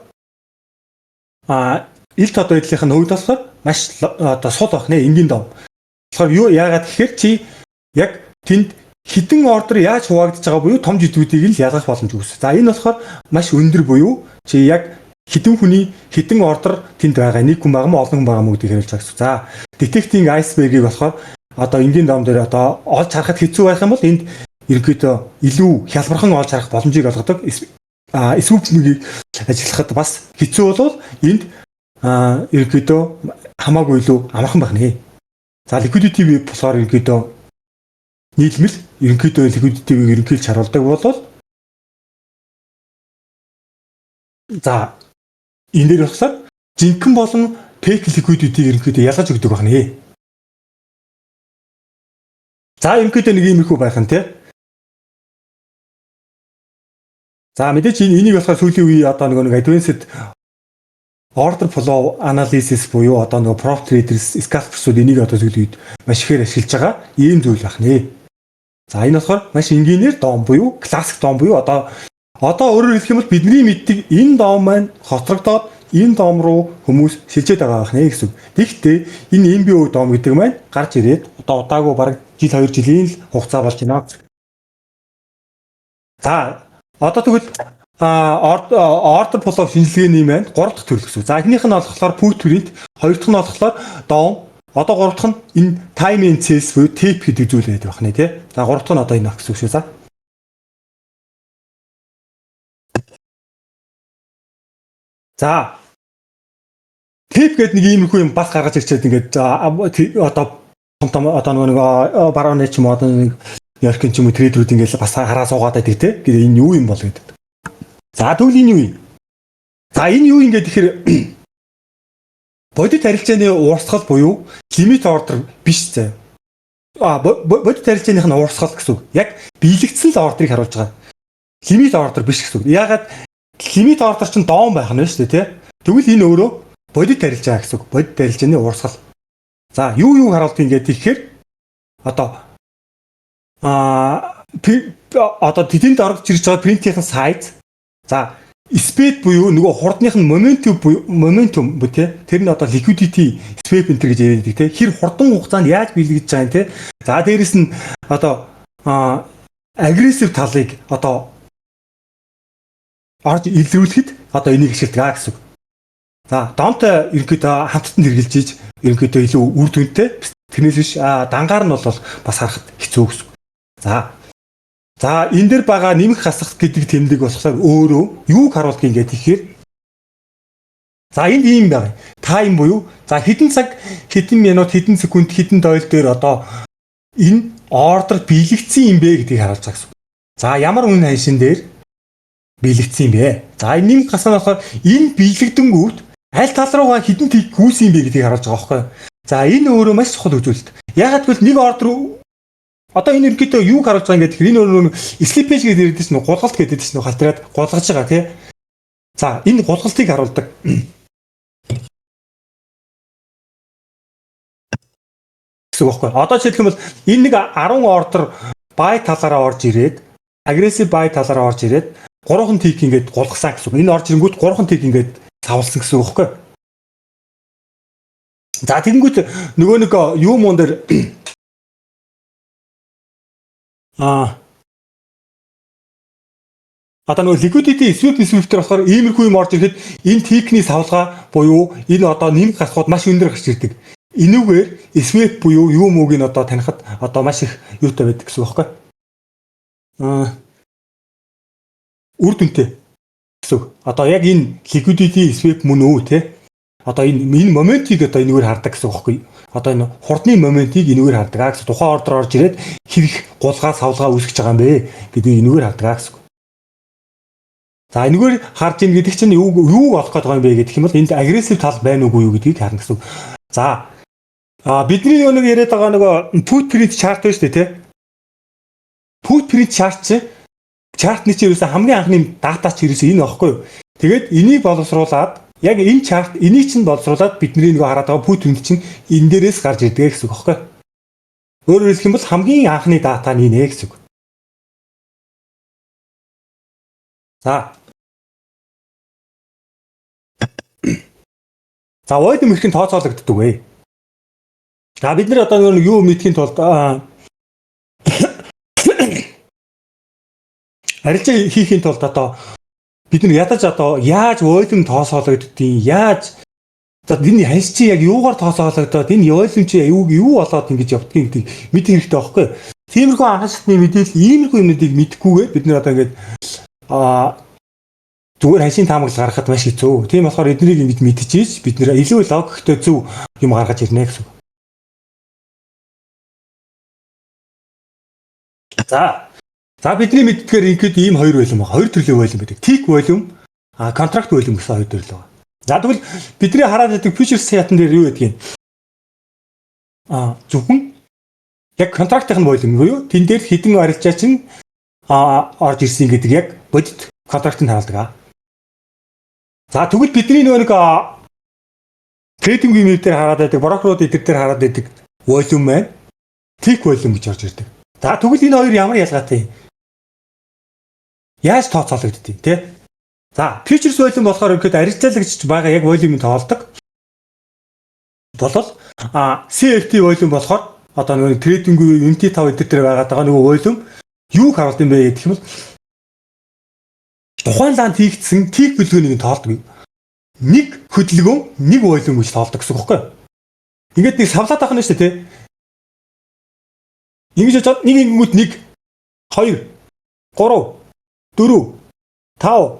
ил тод байдлынхаа хувьд болохоор маш одоо сул байна энгийн дом. Тэгэхээр юу яагаад гэхээр чи яг тэнд хідэн ордер яаж хуваагдаж байгаа буюу том жидүүдийг л ялгах боломж үүсэ. За энэ болохоор маш өндөр буюу чи яг хідэн хүний хідэн ордер тэнд байгаа. Нэг хүн байгаа мó олон хүн байгаа мó гэдгийг хэлж байгаа гэсэн. За detecting iceberg-ийг болохоор одоо энгийн дом дээр одоо олж харахад хэцүү байх юм бол энд ерөнхийдөө илүү хялбархан олж харах боломжийг олгодог. Swoop-ийг ажиллахад бас хэцүү болвол энд ерөнхийдөө хамаагүй илүү амархан байх нэ. За liquidity болохоор ерөнхийдөө нийлмэл ерөнхийдөө liquidity-ийг ерөнхийлж харуулдаг болвол за энэ дээр болохоор жинхэнэ болон fake liquidity-ийг ерөнхийдөө ялгаж өгдөг байх нэ. За ерөнхийдөө нэг иймэрхүү байх нь тий. За мэдээч энийг болохоор сүүлийн үе одоо нэг advanced order flow analysis буюу одоо нэг prop traders scalpers-ууд энийг одоо сүүлийн үед маш ихээр ашиглаж байгаа ийм зүйл байна нэ. За энэ болохоор маш энгийнээр дом буюу классик дом буюу одоо Одоо өөрөөр хэлэх юм бол бидний мэддэг энэ дом маань хоцрогдоод энэ дом руу хүмүүс шилжээд байгаа байх нэ гэсэн. Тэгэхдээ энэ MBO дом гэдэг маань гарч ирээд одоо удаагүй бараг жил 2 жилийн л хугацаа болж байна. За одоо тэгвэл order flow шинжилгээний маань 3 дахь төрөл гэсэн. За эхнийх нь болохоор footprint, хоёр дахь нь болохоор дом, одоо 3 дахь нь энэ time and sales буюу tape гэдэг зүйл байдаг байх нэ тий. За 3 дахь нь одоо энэ гэсэн үг шүү. За tape гэдэг нэг иймэрхүү юм бас гаргаж ирчээд ингээд одоо том одоо нэг барууны ч юм одоо нэг Яркин ч юм уу трейдерүүд ингээд бас хараа суугаад байдаг те. Тэгээд энэ юу юм бол гэдэг. За тэгвэл энэ юу юм? За энэ юу юм гэхээр бодит харилцааны уурсгал буюу лимит ордер биш зэ. Бодит харилцааных нь уурсгал гэсэн үг. Яг биелэгдсэн л ордерыг харуулж байгаа. Лимит ордер биш гэсэн үг. Ягаад лимит ордер чинь доон байх нь шүү дээ те. Тэгвэл энэ өөрөө бодит харилцаа гэсэн үг. Бодит харилцааны уурсгал. За юу харуулдаг юм гэхээр одоо одоо тэдэнд орж ирж байгаа принтийн сайз. За speed буюу нөгөө хурдных нь momentum бо тэ тэр нь одоо liquidity speed энэ гэж яриад байдаг тэ хэр хурдан хугацаанд яаж биелэгдэж байгаа юм тэ. За дээрэс нь одоо aggressive талыг одоо орж илрүүлэхэд одоо энийг хишилдэг гэсэн. За донтой ерөнхийдөө хамттанд хэрглэж иж ерөнхийдөө илүү үр дүнтэй тэрнээс биш дангаар нь бол бас харахад хэцүү гэсэн. За энэ дэр байгаа нэмэх хасах гэдэг тэмдэг болохоор өөрөө юуг харуулдаг юм гэхээр за энд ийм байна. Тайм буюу за хэдэн цаг, хэдэн минут, хэдэн секунд, хэдэн дойл дээр одоо энэ ордер биелэгдсэн юм бэ гэдгийг харуулж байгаа гэсэн. За ямар үнэ ханшин дээр биелэгдсэн юм бэ? За энэ нэмэх хасах нь болохоор энэ биелэгдэнгүүт аль тал руугаа хэдэн тийг гүйсэн юм бэ гэдгийг харуулж байгаа байхгүй. За энэ өөрөө маш чухал үзүүлэлт. Ягаад гэвэл нэг ордер одоо энэ ерөнхийдөө юу харуулж байгаа юм гэхээр энэ өөрөө slippage гэдэг ирдэж нь гулгалт гэдэг чинь халтраад гулгаж байгаа тий. За энэ гулгалтыг харуулдаг. Гэсэн үг байхгүй. Одоо жишээлх юм бол энэ нэг 10 ордер buy талаараа орж ирээд aggressive buy талаараа орж ирээд 3хан тик ингээд гулгасан гэсэн үг. Энэ орж ирэнгүүт 3хан тик ингээд савлсан гэсэн үг байхгүй. За тэгэнгүүт нөгөө нэг юу мөн дээр одоо нөгөө liquidity sweep дээр болохоор иймэрхүү юм орж ирэхэд энэ тикний савлгаа буюу энэ одоо нэмэх хасгууд маш өндөр гарч ирдэг. Энүүгээр sweep буюу юу мууг нь одоо танихад одоо маш их юутай байдаг гэсэн үг байхгүй. Үр дүнтэй гэсэн үг. Одоо яг энэ liquidity sweep мөн үү те. Одоо энэ моментийг одоо энэгээр хардаг гэсэн үг байхгүй. Одоо энэ хурдны моментийг энэгээр хардаг аа гэсэн. Тухайн ордер орж ирээд хэрэг гулгаа савлгаа үүсгэж байгаа юм бэ гэдгийг энэгээр хардаг аа гэсэн. За энэгээр харж ийн гэдэг чинь юу олох гээд байгаа юм бэ гэх юм бол энд агрессив тал байна уугүй юу гэдгийг харна гэсэн. За бидний нэг яриад байгаа нөгөө footprint chart байна шүү дээ тий. Footprint chart чартны чинь ерөөсө хамгийн анхны дата ч ерөөсө энэ байхгүй юу. Тэгээд энийг боловсруулад яг энэ чарт энийг чинь боловсруулад бидний нөгөө хараад байгаа footprint чинь энэ дээрээс гарч ирдэг гэсэн үг байхгүй юу. Өөрөөр хэлэх юм бол хамгийн анхны дата нь нэ гэсэн үг. За volume хэрхэн тооцоологддог вэ? За бид нар одоо нэг юу мэдхийн тулд харилцаа хийхийн тулд одоо бид нар ядаж одоо яаж volume тооцоологддгийг яаж за энэ ханш чи яг юугаар тооцоологдоод энэ volume чи юу болоод ингэж явдгийг гэдэг мэдэх хэрэгтэй байхгүй. Тиймэрхүү анхаасны мэдээлэл иймэрхүү юмнуудыг мэдэхгүйгээр бид нар одоо ингэж зүгээр ханшийн таамаглал гаргахад маш хэцүү. Тийм болохоор эднийг ингэж мэдчихэж бид нэр илүү логиктэй зөв юм гаргаж ирнэ гэсэн. За бидний мэддгээр ингээд ийм хоёр volume байна. Хоёр төрлийн volume байдаг. Tick volume, contract volume гэсэн хоёр төрөл байна. За тэгвэл бидний хараад байдаг futures chart-ын дээр юу байдгийг зөвхөн яг контрактын volume буюу тэн дээр хэдэн арилжаа чинь орж ирсэн гэдэг яг бодит контрактыг хаалдаг. За тэгвэл бидний нэг трейдинг юм дээр хараад байдаг, брокерууд эдгээр дээр хараад байдаг volume маань tick volume гэж орж ирдэг. За тэгвэл энэ хоёр ямар ялгаатай юм? яаж тооцоологддгийг тий. За, futures volume болохоор ихэд арилцаалагч байгаа яг volume-ыг тоолдог. Болол CFD volume болохоор одоо нөгөө трейдинг MT5 эдгээр дээр байгаа нөгөө volume юу харуулт юм бэ гэх юм бол тухайн ланд хийгдсэн тик бүлгөөнийг тоолдог. Нэг хөдөлгөөн нэг volume гэж тоолдог гэсэн үг байхгүй юу? Ингээд нэг савлаад авах нь шүү дээ тий. Ингэж бодоод нэг ингэнгүүт 1 2 3 4 5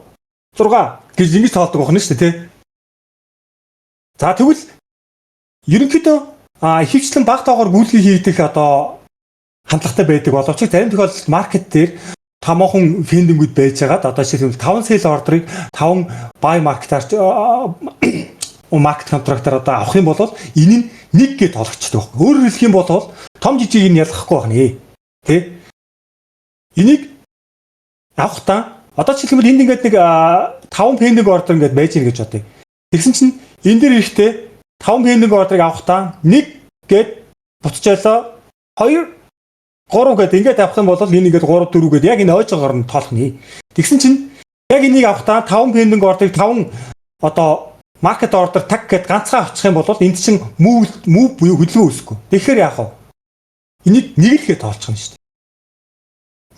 6 гэж ингэж тоолдог байна шүү дээ тий. За тэгвэл ерөнхийдөө ихэвчлэн баг тоогоор гүйлгээ хийгдэх одоо хандлагатай байдаг боловч зарим тохиолдолд маркет дээр томоохон фендингүүд байж байгаад одоо жишээлбэл 5 sell ордерыг 5 buy market-аар маркет контрактаар одоо авах юм бол энэ нь нэг гэж тоологчтой байна. Өөрөөр хэлэх юм бол том жижиг нь ялгахгүй байна. Тэ? Энийг авахдаа одоо жишээлбэл энд ингээд нэг 5 пендинг ордер ингээд байж гэнэ гэж бодъё. Тэгсэн чинь энэ дээр ирэхдээ 5 пендинг ордерыг авахдаа 1 гээд буцчаалаа 2 3 гээд ингээд авах юм бол энэ ингээд 3 4 гээд яг энэ ойжгоор нь тоолох нэ. Тэгсэн чинь яг энийг авахдаа 5 пендинг ордерыг 5 одоо маркет ордер таг гэд ганцхан авчих юм бол энд чинь move буюу хөдөлгөөн үүсэхгүй. Тэгэхээр яах вэ? Энийг нэг л гээд тоолчих юм шүү дээ.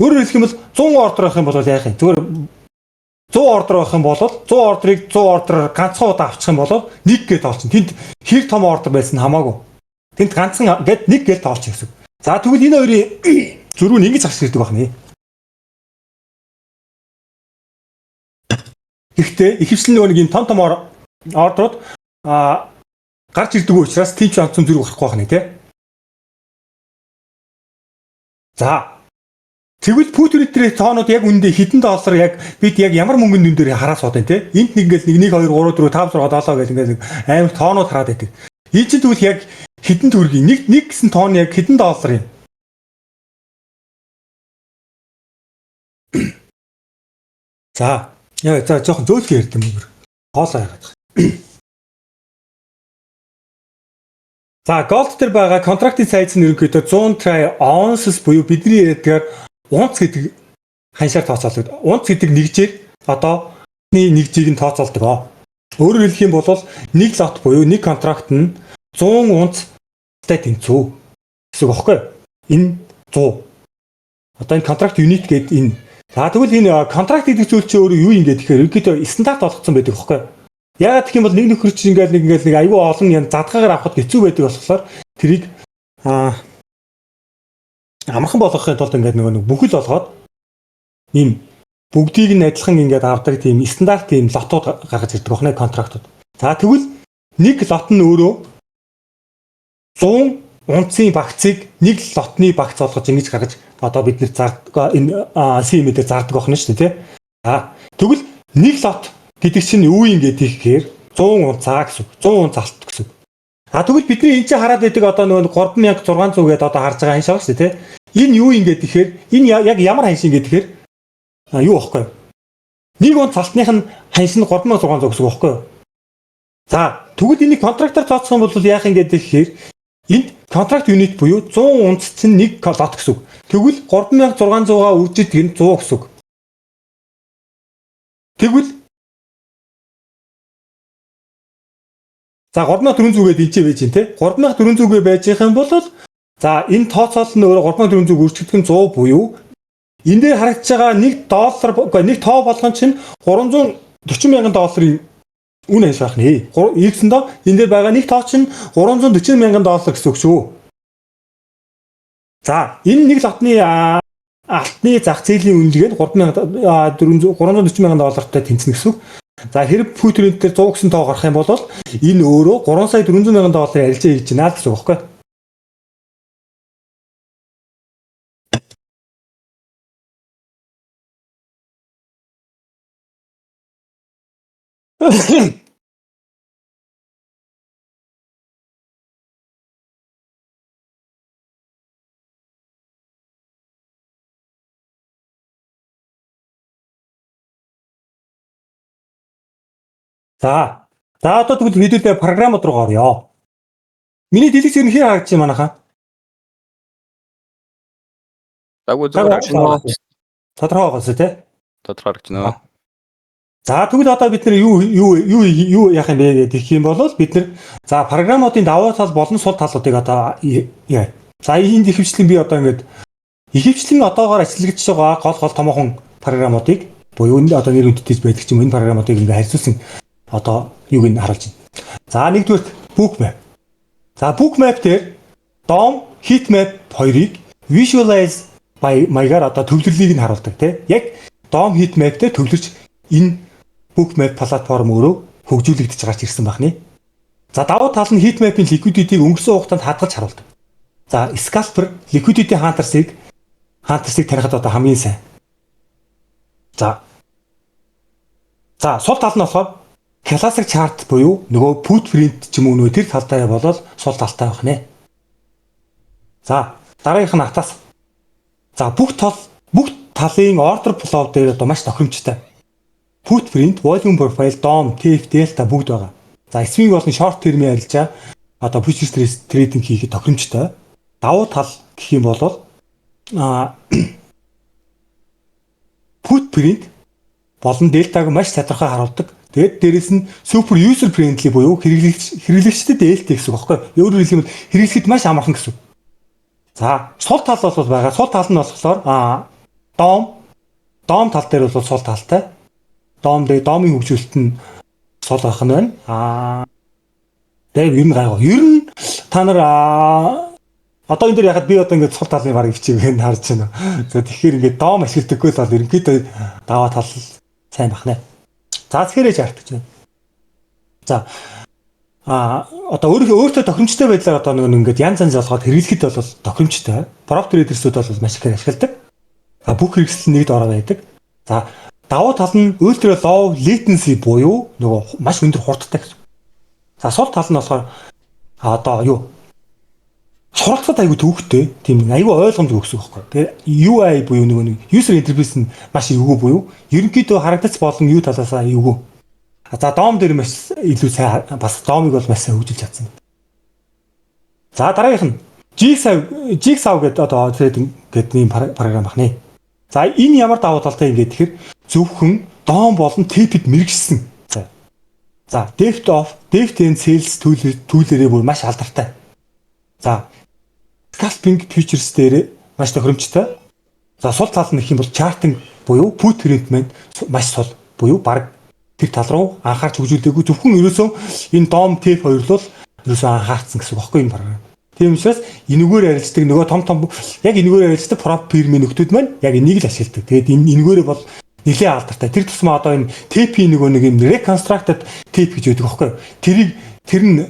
Өөрөөр хэлэх юм бол 100 ордер авах юм бол яах юм? Зүгээр 100 ордер авах юм бол 100 ордерыг 100 ордераар ганцхан удаа авчих юм бол нэг гээд тоолчих. Тэнд хэр том ордер байсан хамаагүй. Тэнд ганцхан гээд нэг гээд тоолчих гэсэн. За тэгвэл энэ хоёрын зөрүү нь ингэж гарч ирдэг байна. Гэхдээ ихэвчлэн нөгөө нэг энэ том ордерууд гарч ирдэг учраас тийм ч онцон зөрүү гарахгүй байна тий. За тэгвэл пүүтрийн тоонууд яг үндэ хэдэн доллар яг бид яг ямар мөнгөнд дүн дээр хараа сууд байна тий. Энд нэг ингээл 1 2 3 4 5 6 7 гэх ингээд амар тоонууд хараад байдаг. Энэ чинь тэгвэл яг хэдэн төгрөгийн нэг гэсэн тоон яг хэдэн доллар юм. За яа за жоохон зөөлхөн ярьд юм уу? Хоолоо яагаад. За голд дээр байгаа контрактын сайз нь ерөнхийдөө 100 try ounces буюу бидний ярьдгаар унц гэдэг ханшаар тооцоолдог. Унц гэдэг нэгжээр одоо нэгжийг нь тооцоолдог. Өөрөөр хэлэх юм бол нэг лот буюу нэг контракт нь 100 унцтай тэнцүү гэсэн үг багхгүй. Энэ 100. Одоо энэ контракт юнит гэдэг энэ. За тэгвэл энэ контракт гэдэг зүйл чинь өөрөө юу юм гээд тэгэхээр ерөнхийдөө стандарт болгоцсон байдаг багхгүй. Яагаад гэх юм бол нэг нөхөр чинь ингээл нэг аюу олон юм задгаагаар авахд хэцүү байдаг болохоор тэрийг амархан болгохын тулд ингээд нэг бүхэл болгоод ийм бүгдийг нь адилхан ингээд авдаг тийм стандарт тийм лотууд гаргаж ирдэг байна контрактууд. За тэгвэл нэг лот нь өөрөө 100 унцын багцыг нэг лотны багц болгож ингэж гаргаж одоо бид нэр зардаг энэ CM-дээр зардаг байна шүү дээ тий. За тэгвэл нэг лот гэдэг чинь юу юм гэхээр 100 унцаа гэсэн. 100 унц алт гэсэн. А тэгвэл бидний энэ чинь хараад байдаг одоо нөгөө 3600 гээд одоо харж байгаа ханшаа шүү дээ тий. Энэ юу юм гэхээр энэ яг ямар ханшин гэхээр юу аахгүй. Нэг унц алтных нь ханш нь 3600 гэсэн үг аахгүй. За тэгвэл энийг контрактаар тооцох юм бол яах юм гэхээр энд контракт юнит буюу 100 унц чинь нэг лот гэсэн үг. Тэгвэл 3600-аа үржиж гин 100 гэсэн үг. Тэгвэл за 3400 гээд энэ байж гин те 3400 байж их юм бол за энэ тооцоол нь өөрөө 3400 үржигдэх нь 100 буюу энэ дээр харагдаж байгаа $1 нэг тоо болгон чинь $340,000 үн ханш байх нэ. Ийгсэндээ энэ дээр байгаа нэг тоо чинь $340,000 гэсэн үг шүү. За энэ нэг лотны алтны зах зээлийн үнэлгээ нь $340,000-тай тэнцэнэ гэсэн үг. За хэрэг фүүтрент дээр 100 гэсэн тоо гарах юм бол энэ өөрөө $3,400,000 арилжаа хийж байна гэсэн үг байхгүй. За одоо тэгвэл хэдүүлээ програмууд руу орё. Миний дэлгэц ер нь хэр харагдаж байна манайхаа? Дагуу зөв. Тодорхой байгаас тий. тодорхойлогч нөө. За тэгвэл одоо бид нар юу яах юм бэ гэх юм бол бид нар за програмуудын давуу тал болон сул талуудыг одоо яа. За энд ихэвчлэн би одоо ингээд ихэвчлэн одоогоор ажиллагдж байгаа гол томоохон програмуудыг буюу одоо нэр үндэтгэж байдаг ч юм энэ програмуудыг ингээд харьцуулсан одоо юуг нь харуулж байна. За нэгдүгээр Bookmap. За Bookmap дээр DOM, Heatmap хоёрыг visualize by маягаар одоо төвлөрлийг нь харуулдаг тийм. Яг DOM, Heatmap дээр төвлөрч энэ Bookmap платформ өөрөө хөгжүүлэгдэж гарч ирсэн байна. За давуу тал нь Heatmap-ийн liquidity-г өнгөрсөн хугацаанд хадгалж харуулдаг. За Scalper liquidity Hunters-ыг тарихад одоо хамгийн сайн. За сул тал нь болохоор Classic chart буюу нөгөө footprint ч юм уу тэр талтай болоод сул талтай байна. За дараагийнх нь атас. За бүх талын order flow дээр одоо маш тохиромжтой. Footprint, volume profile, DOM, TF, Delta бүгд байгаа. За swing болон short term-ийн арилжаа одоо futures trading хийхэд тохиромжтой. Давуу тал гэх юм бол footprint болон Delta-г маш тодорхой харуулдаг. Тэгээд дээрэс нь super user friendly буюу хэрэглэгчдэд ээлтэй гэсэн үг байхгүй юу? Өөрөөр хэлбэл хэрэглэхэд маш амархан гэсэн үг. За сул тал бол байгаа. Сул тал нь болохоор DOM тал дээр бол сул талтай. DOM-ийн хөгжүүлэлт нь сул ах нь байна. Тэгээд ер нь гайгүй. Ер нь та нар одоо энэ дээр яхад би одоо ингээд сул талын баг хичээг харж байна. За тэгэхээр ингээд DOM ашигладаггүй л бол ерөнхийдөө даваа тал сайн бахнаа. За тэгэхээр яартаж байна. За одоо өөртөө тохиромжтой байдлаар одоо нэг ингээд янз залгаад хэрэглэхэд бол тохиромжтой. Prop traders-ууд бол маш ихээр ашигладаг. Бүх хэрэгсэл нэгд ороо байдаг. За давуу тал нь ultra low latency буюу нөгөө маш өндөр хурдтай гэсэн. За сул тал нь болохоор одоо юу суралцахад айгүй төвөгтэй тийм айгүй ойлгомжтой өгсөн байхгүй. Тэгээ UI буюу нэг user interface нь маш эвгүй буюу ерөнхийдөө харагдаж болон юу талаасаа эвгүй. За DOM дээр маш илүү сайн бас DOM-ыг бол маш сайн хөгжүүлж чадсан. За дараагийнх нь Jigsaw гэдэг одоо trading гэдэг нэг програм байна. За энэ ямар давуу талтай юм гэхээр зөвхөн DOM болон TP-д мэрэгжсэн. За depth and sales төлөөрөө бүр маш алдартай. За scalping futures дээр маш тохиромжтой. За сул тал нь гэх юм бол charting буюу footprint маань маш сул буюу баг тэр тал руу анхаарч хөгжүүлдэггүй зөвхөн ерөөсөө энэ DOM TP хоёр л ерөөсөө анхаарсан гэсэн үг байхгүй энэ програм. Тийм учраас энэгээр арилждаг нөгөө том яг энэгээр арилждаг prop firm-ийн нөхдүүд маань яг энийг л ашигладаг. Тэгээд энэ энэгээр бол нэлээд алдартай. Тэр тусмаа одоо энэ TP нөгөө нэг юм reconstructed TP гэж байдаг байхгүй. Тэр нь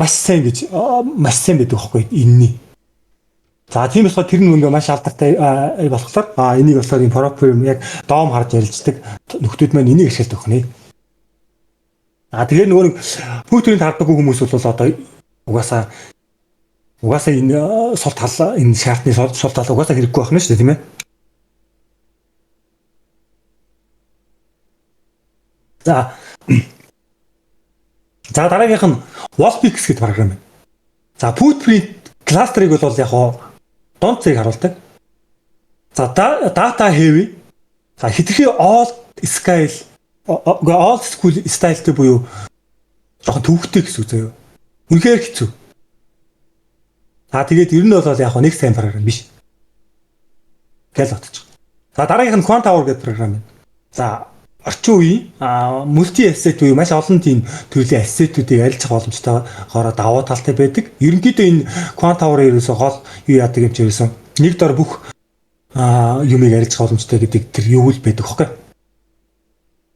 маш сайн байдаг байхгүй энэний. За тийм болохоор тэр нь ингээ маш алдартай болохоор энийг болохоор энэ prop firm яг DOM харж арилждаг нөхдүүд маань энийг ашигладаг байна. Тэгэхээр нөгөө нэг пүүтрийг хардаггүй хүмүүс бол одоо угаасаа энэ сул тал энэ шаартны сул тал угаасаа хэрэггүй байна шүү дээ тийм ээ. За дараагийнх нь Wallpix гэдэг програм байна. За footprint cluster-ыг бол яг дунд цэг харуулдаг. За data heavy. За хэтэрхий old school style-тэй буюу жоохон төвөгтэй гэсэн үг заяа. Үнэхээр хэцүү. Тэгээд ер нь бол яг нэг сайн програм биш. Гэл батчих. За дараагийнх нь Quant Tower гэдэг програм байна. За орчин үеийн multi asset буюу маш олон тийм төрлийн asset-үүдийг арилжах боломжтойгоор давуу талтай байдаг. Ерөнхийдөө энэ Quant Tower-ийн ерөөсөө гол юу яадаг юм чи ерөөсөө нэг дор бүх юмыг арилжах боломжтой гэдэг тэр юу л байдаг хөөе.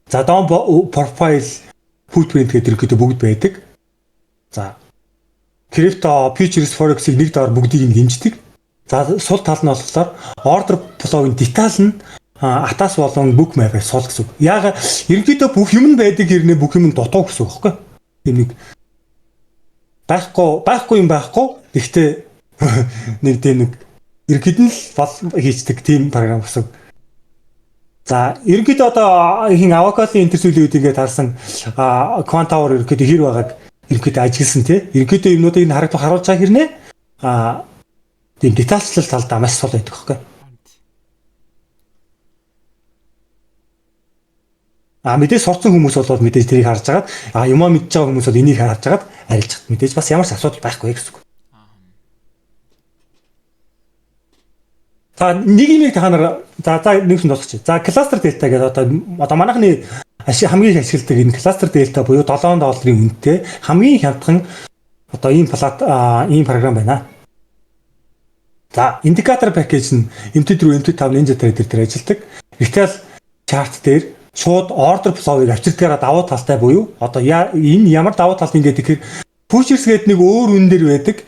За DOM profile footprint гэдэг ерөнхийдөө бүгд байдаг. За crypto futures forex-ийг нэг доор бүгдийг нь хэмждэг. За сул тал нь болохоор order flow-ын деталь нь атас болон Bookmap-аар сул гэсэн үг. Яг ерөнхийдөө бүх юм нь байдаг хэрнээ бүх юм нь дутуу гэсэн үг байхгүй. Тийм нэг байхгүй юм байхгүй. Гэхдээ нэг тийм нэг ерөнхийд нь бол хийцдэг тийм програм гэсэн. За ерөнхийдөө одоо хин авокадо интерсүүлүүдийг таарсан Quant Tower ерөнхийдөө хэр байгааг ерөнхийдөө ажигласан тий. Ерөнхийдөө юмнуудыг харуулж байгаа хэрнээ тийм детальчлал талдаа маш сул байдаг хөөе. Мэдээж сурцсан хүмүүс бол мэдээж тэрийг харж агаад юмаа мэдж байгаа хүмүүс бол энийг харж агаад арилжах. Мэдээж бас ямар ч асуудал байхгүй гэсэн үг. За нэг юм та нар за нэг юм дуусгачих. За cluster delta гэдэг одоо манайхны хамгийн их ашигладаг энэ cluster delta буюу $7 үнэтэй хамгийн хямдхан одоо ийм програм байна. За индикатор пакэж нь MT4, MT5 Ninja Trader дээр ажилладаг. Retail chart дээр шууд order flow-ыг авчирдгаараа давуу талтай буюу одоо энэ ямар давуу талт ингээд тэгэхээр futures гэдэг нэг өөр үн дээр байдаг.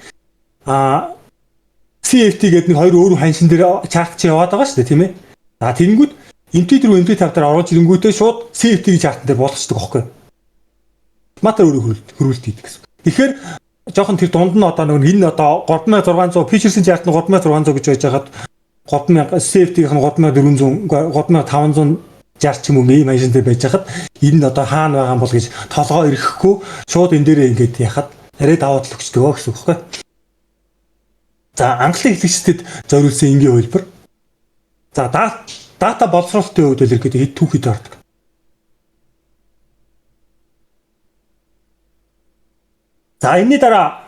CFT гэдэг нэг хоёр өөр ханшин дээр chart чи яваад байгаа шүү дээ тийм ээ. За тэгэнгүүт MT4, MT5 дээр оруулж ирэнгүүтээ шууд CFT-ийн chart дээр болгочдөг байхгүй. Матер өөрөө хөрвүүлт хийдэг гэсэн. Тэгэхээр жоохон тэр дунд нь одоо нэг энэ одоо 3600 futures-ийн chart нь 3600 гэж байж хагаад 3000 CFT-ийнх нь 3400 3500 60 ч юм уу ийм ханшин дээр байж хахад энэ нь одоо хаана байгаа юм бол гэж толгоо ирэхгүй шууд энэ дээрээ ингээд яхад арай давуу тал өгчдөг гэсэн үг байхгүй. За анхлын хэлэгчдэд зориулсан энгийн хөлбөр. За дата боловсруулалтын хувьд л ихэд хэд түүхэд ордог. За энэний дараа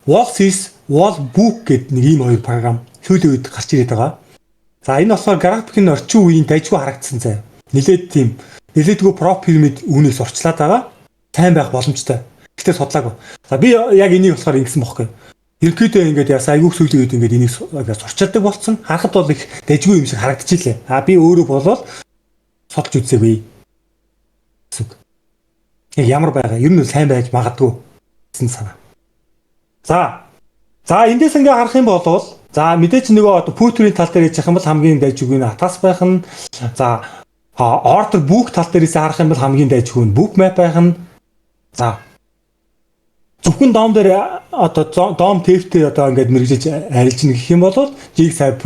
Wallsys, Wallbook гэдэг нэг ийм хоёр програм сүүлийн үед гарч ирээд байгаа. За энэ болохоор графикийн орчин үеийн дайггүй харагдсан заяа. Нэлээдгүй prop pyramid үүнээс орчлаад байгаа. Сайн байх боломжтой. Гэхдээ судлаагүй. За би яг энийг болохоор ингэсэн бохоггүй. Ерөнхийдөө ингээд ясаа айгүйх сүүлийн үед ингээд энийг сурчилдаг болсон. Харахад бол их дайггүй юм шиг харагдчихжээ. Би өөрөө болол судалж үзээгүй. Яг ямар байгаа? Ер нь сайн байж магадгүй гэсэн санаа. За эндээс ингээ харах юм бол за мэдээч нөгөө одоо put-ийн тал дээр яж явах юм бол хамгийн дайггүй нь атас байх нь. За order book тал дээрээс харах юм бол хамгийн дайггүй нь book map байх нь. За зөвхөн дом дээр одоо дом тефтээ одоо ингээд мэрэгжиж арилж ийн гэх юм бол Jigsaw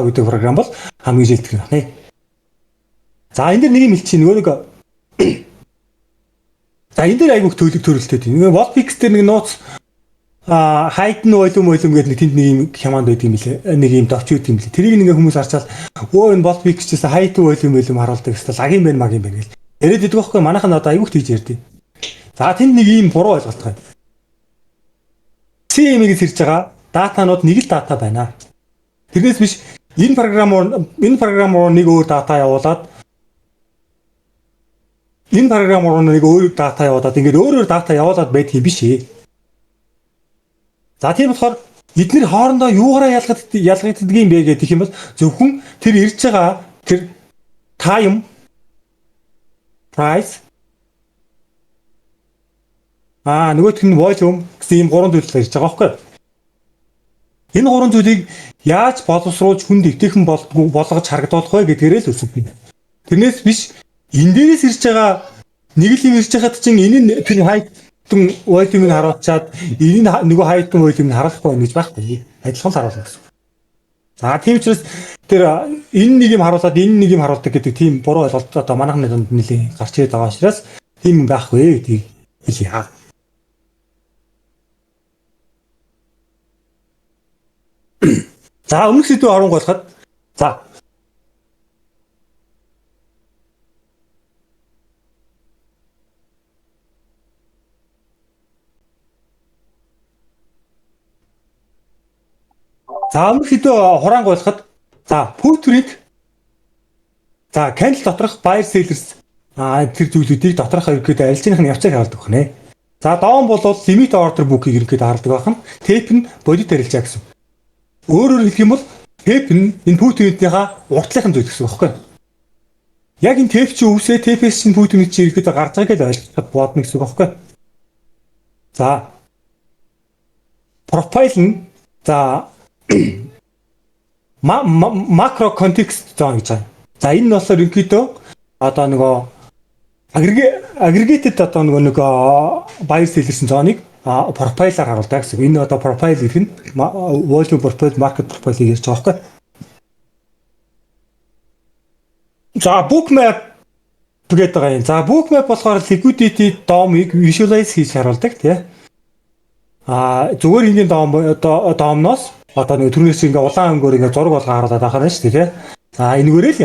гэдэг програм бол хамгийн жишээлдэг байна. За энэ дэр нэг юм хэлчих нөгөө нэг за энэ дэр айгүйх төрөлтэй тийм. Нөгөө Wallfix дээр нэг нууц хайдн ойлом гэдэг нэг тэнд нэг юм хямаанд байдаг юм лээ. Нэг юм довч үүд юм лээ. Тэрийг нэг хүмүүс харчаал энэ Wallfix чээс хайдн ойлом харуулдаг гэсэн лагийн байна магийн байна гэл. Яриад идэх байхгүй манайх нь одоо айгүйх тийж ярьдیں۔ За тэнд нэг ийм буруу ойлголт байна. CM-ийг сэрж байгаа датанууд нэг л дата байна. Тэрнээс биш энэ програмоор нэг өөр дата явуулаад энэ програмоор нэг өөр дата явуулаад ингээд өөр дата явуулаад байдаг юм биш ээ. За тийм болохоор эдгээр хоорондоо юугаараа ялгагддаг юм бэ гэх юм бол зөвхөн тэр ирж байгаа тэр time price нөгөөх нь volume гэсэн ийм гурван зүйлээр ирж байгаа байхгүй. Энэ гурван зүйлийг яаж боловсруулж хүнд эвтэйхэн болгож харагдуулах вэ гэдгээрээ л үсэг. Тэрнээс биш энэ дээрээс ирж байгаа нэг л юм ирж байхад чинь энэ нь тэр хайдтан volume-ыг харуулчаад энэ нөгөө хайдтан volume-ыг харуулахгүй байна гэж байхгүй. Адилхан л харуулна гэсэн. За тийм учраас тэр энэ нэг юм харуулад энэ нэг юм харуулдаг гэдэг тийм буруу ойлголт одоо манайхны дунд нэлийн гарч ирээд байгаа учраас тийм байхгүй гэдгийг хэлье. За өмнөх сэдвээ оронгойлоход за өмнөх сэдвээ хураангойлоход за put-ийг за candle доторх buyer sellers тэр зүйлүүдийг доторх ерөөдөө арилжааных нь явцыг харуулдаг байна. За доон бол limit order book-ийг ерөөдөө харуулдаг байх нь tape нь бодит арилжаа гэсэн. Өөрөөр хэлэх юм бол tape нь энэ put-ийнхаа уртлынхан зүйл гэсэн үг байхгүй. Яг энэ tape чи өвсөө tape-с чинь put-ийг чи ерөөдөө гарч байгааг л ойлгоход бодно гэсэн үг байхгүй. За profile нь за macro context zone гэж байна. За энэ нь болохоор ерөнхийдөө одоо нөгөө aggregated одоо нөгөө buyer sellers зоныг профайлаар харуулдаг гэсэн. Энэ одоо профайл гэх нь volume profile, market profile гэж байгаа байхгүй. За book map гэдэг байгаа юм. За book map болохоор liquidity DOM-ыг visualize хийж харуулдаг тий. Зүгээр энгийн DOM-ноос одоо нэг түрнээс ингээ улаан өнгөөр ингээ зураг болгоо харуулдаг байгаа юм шүү дээ тий. За энэгээрээ л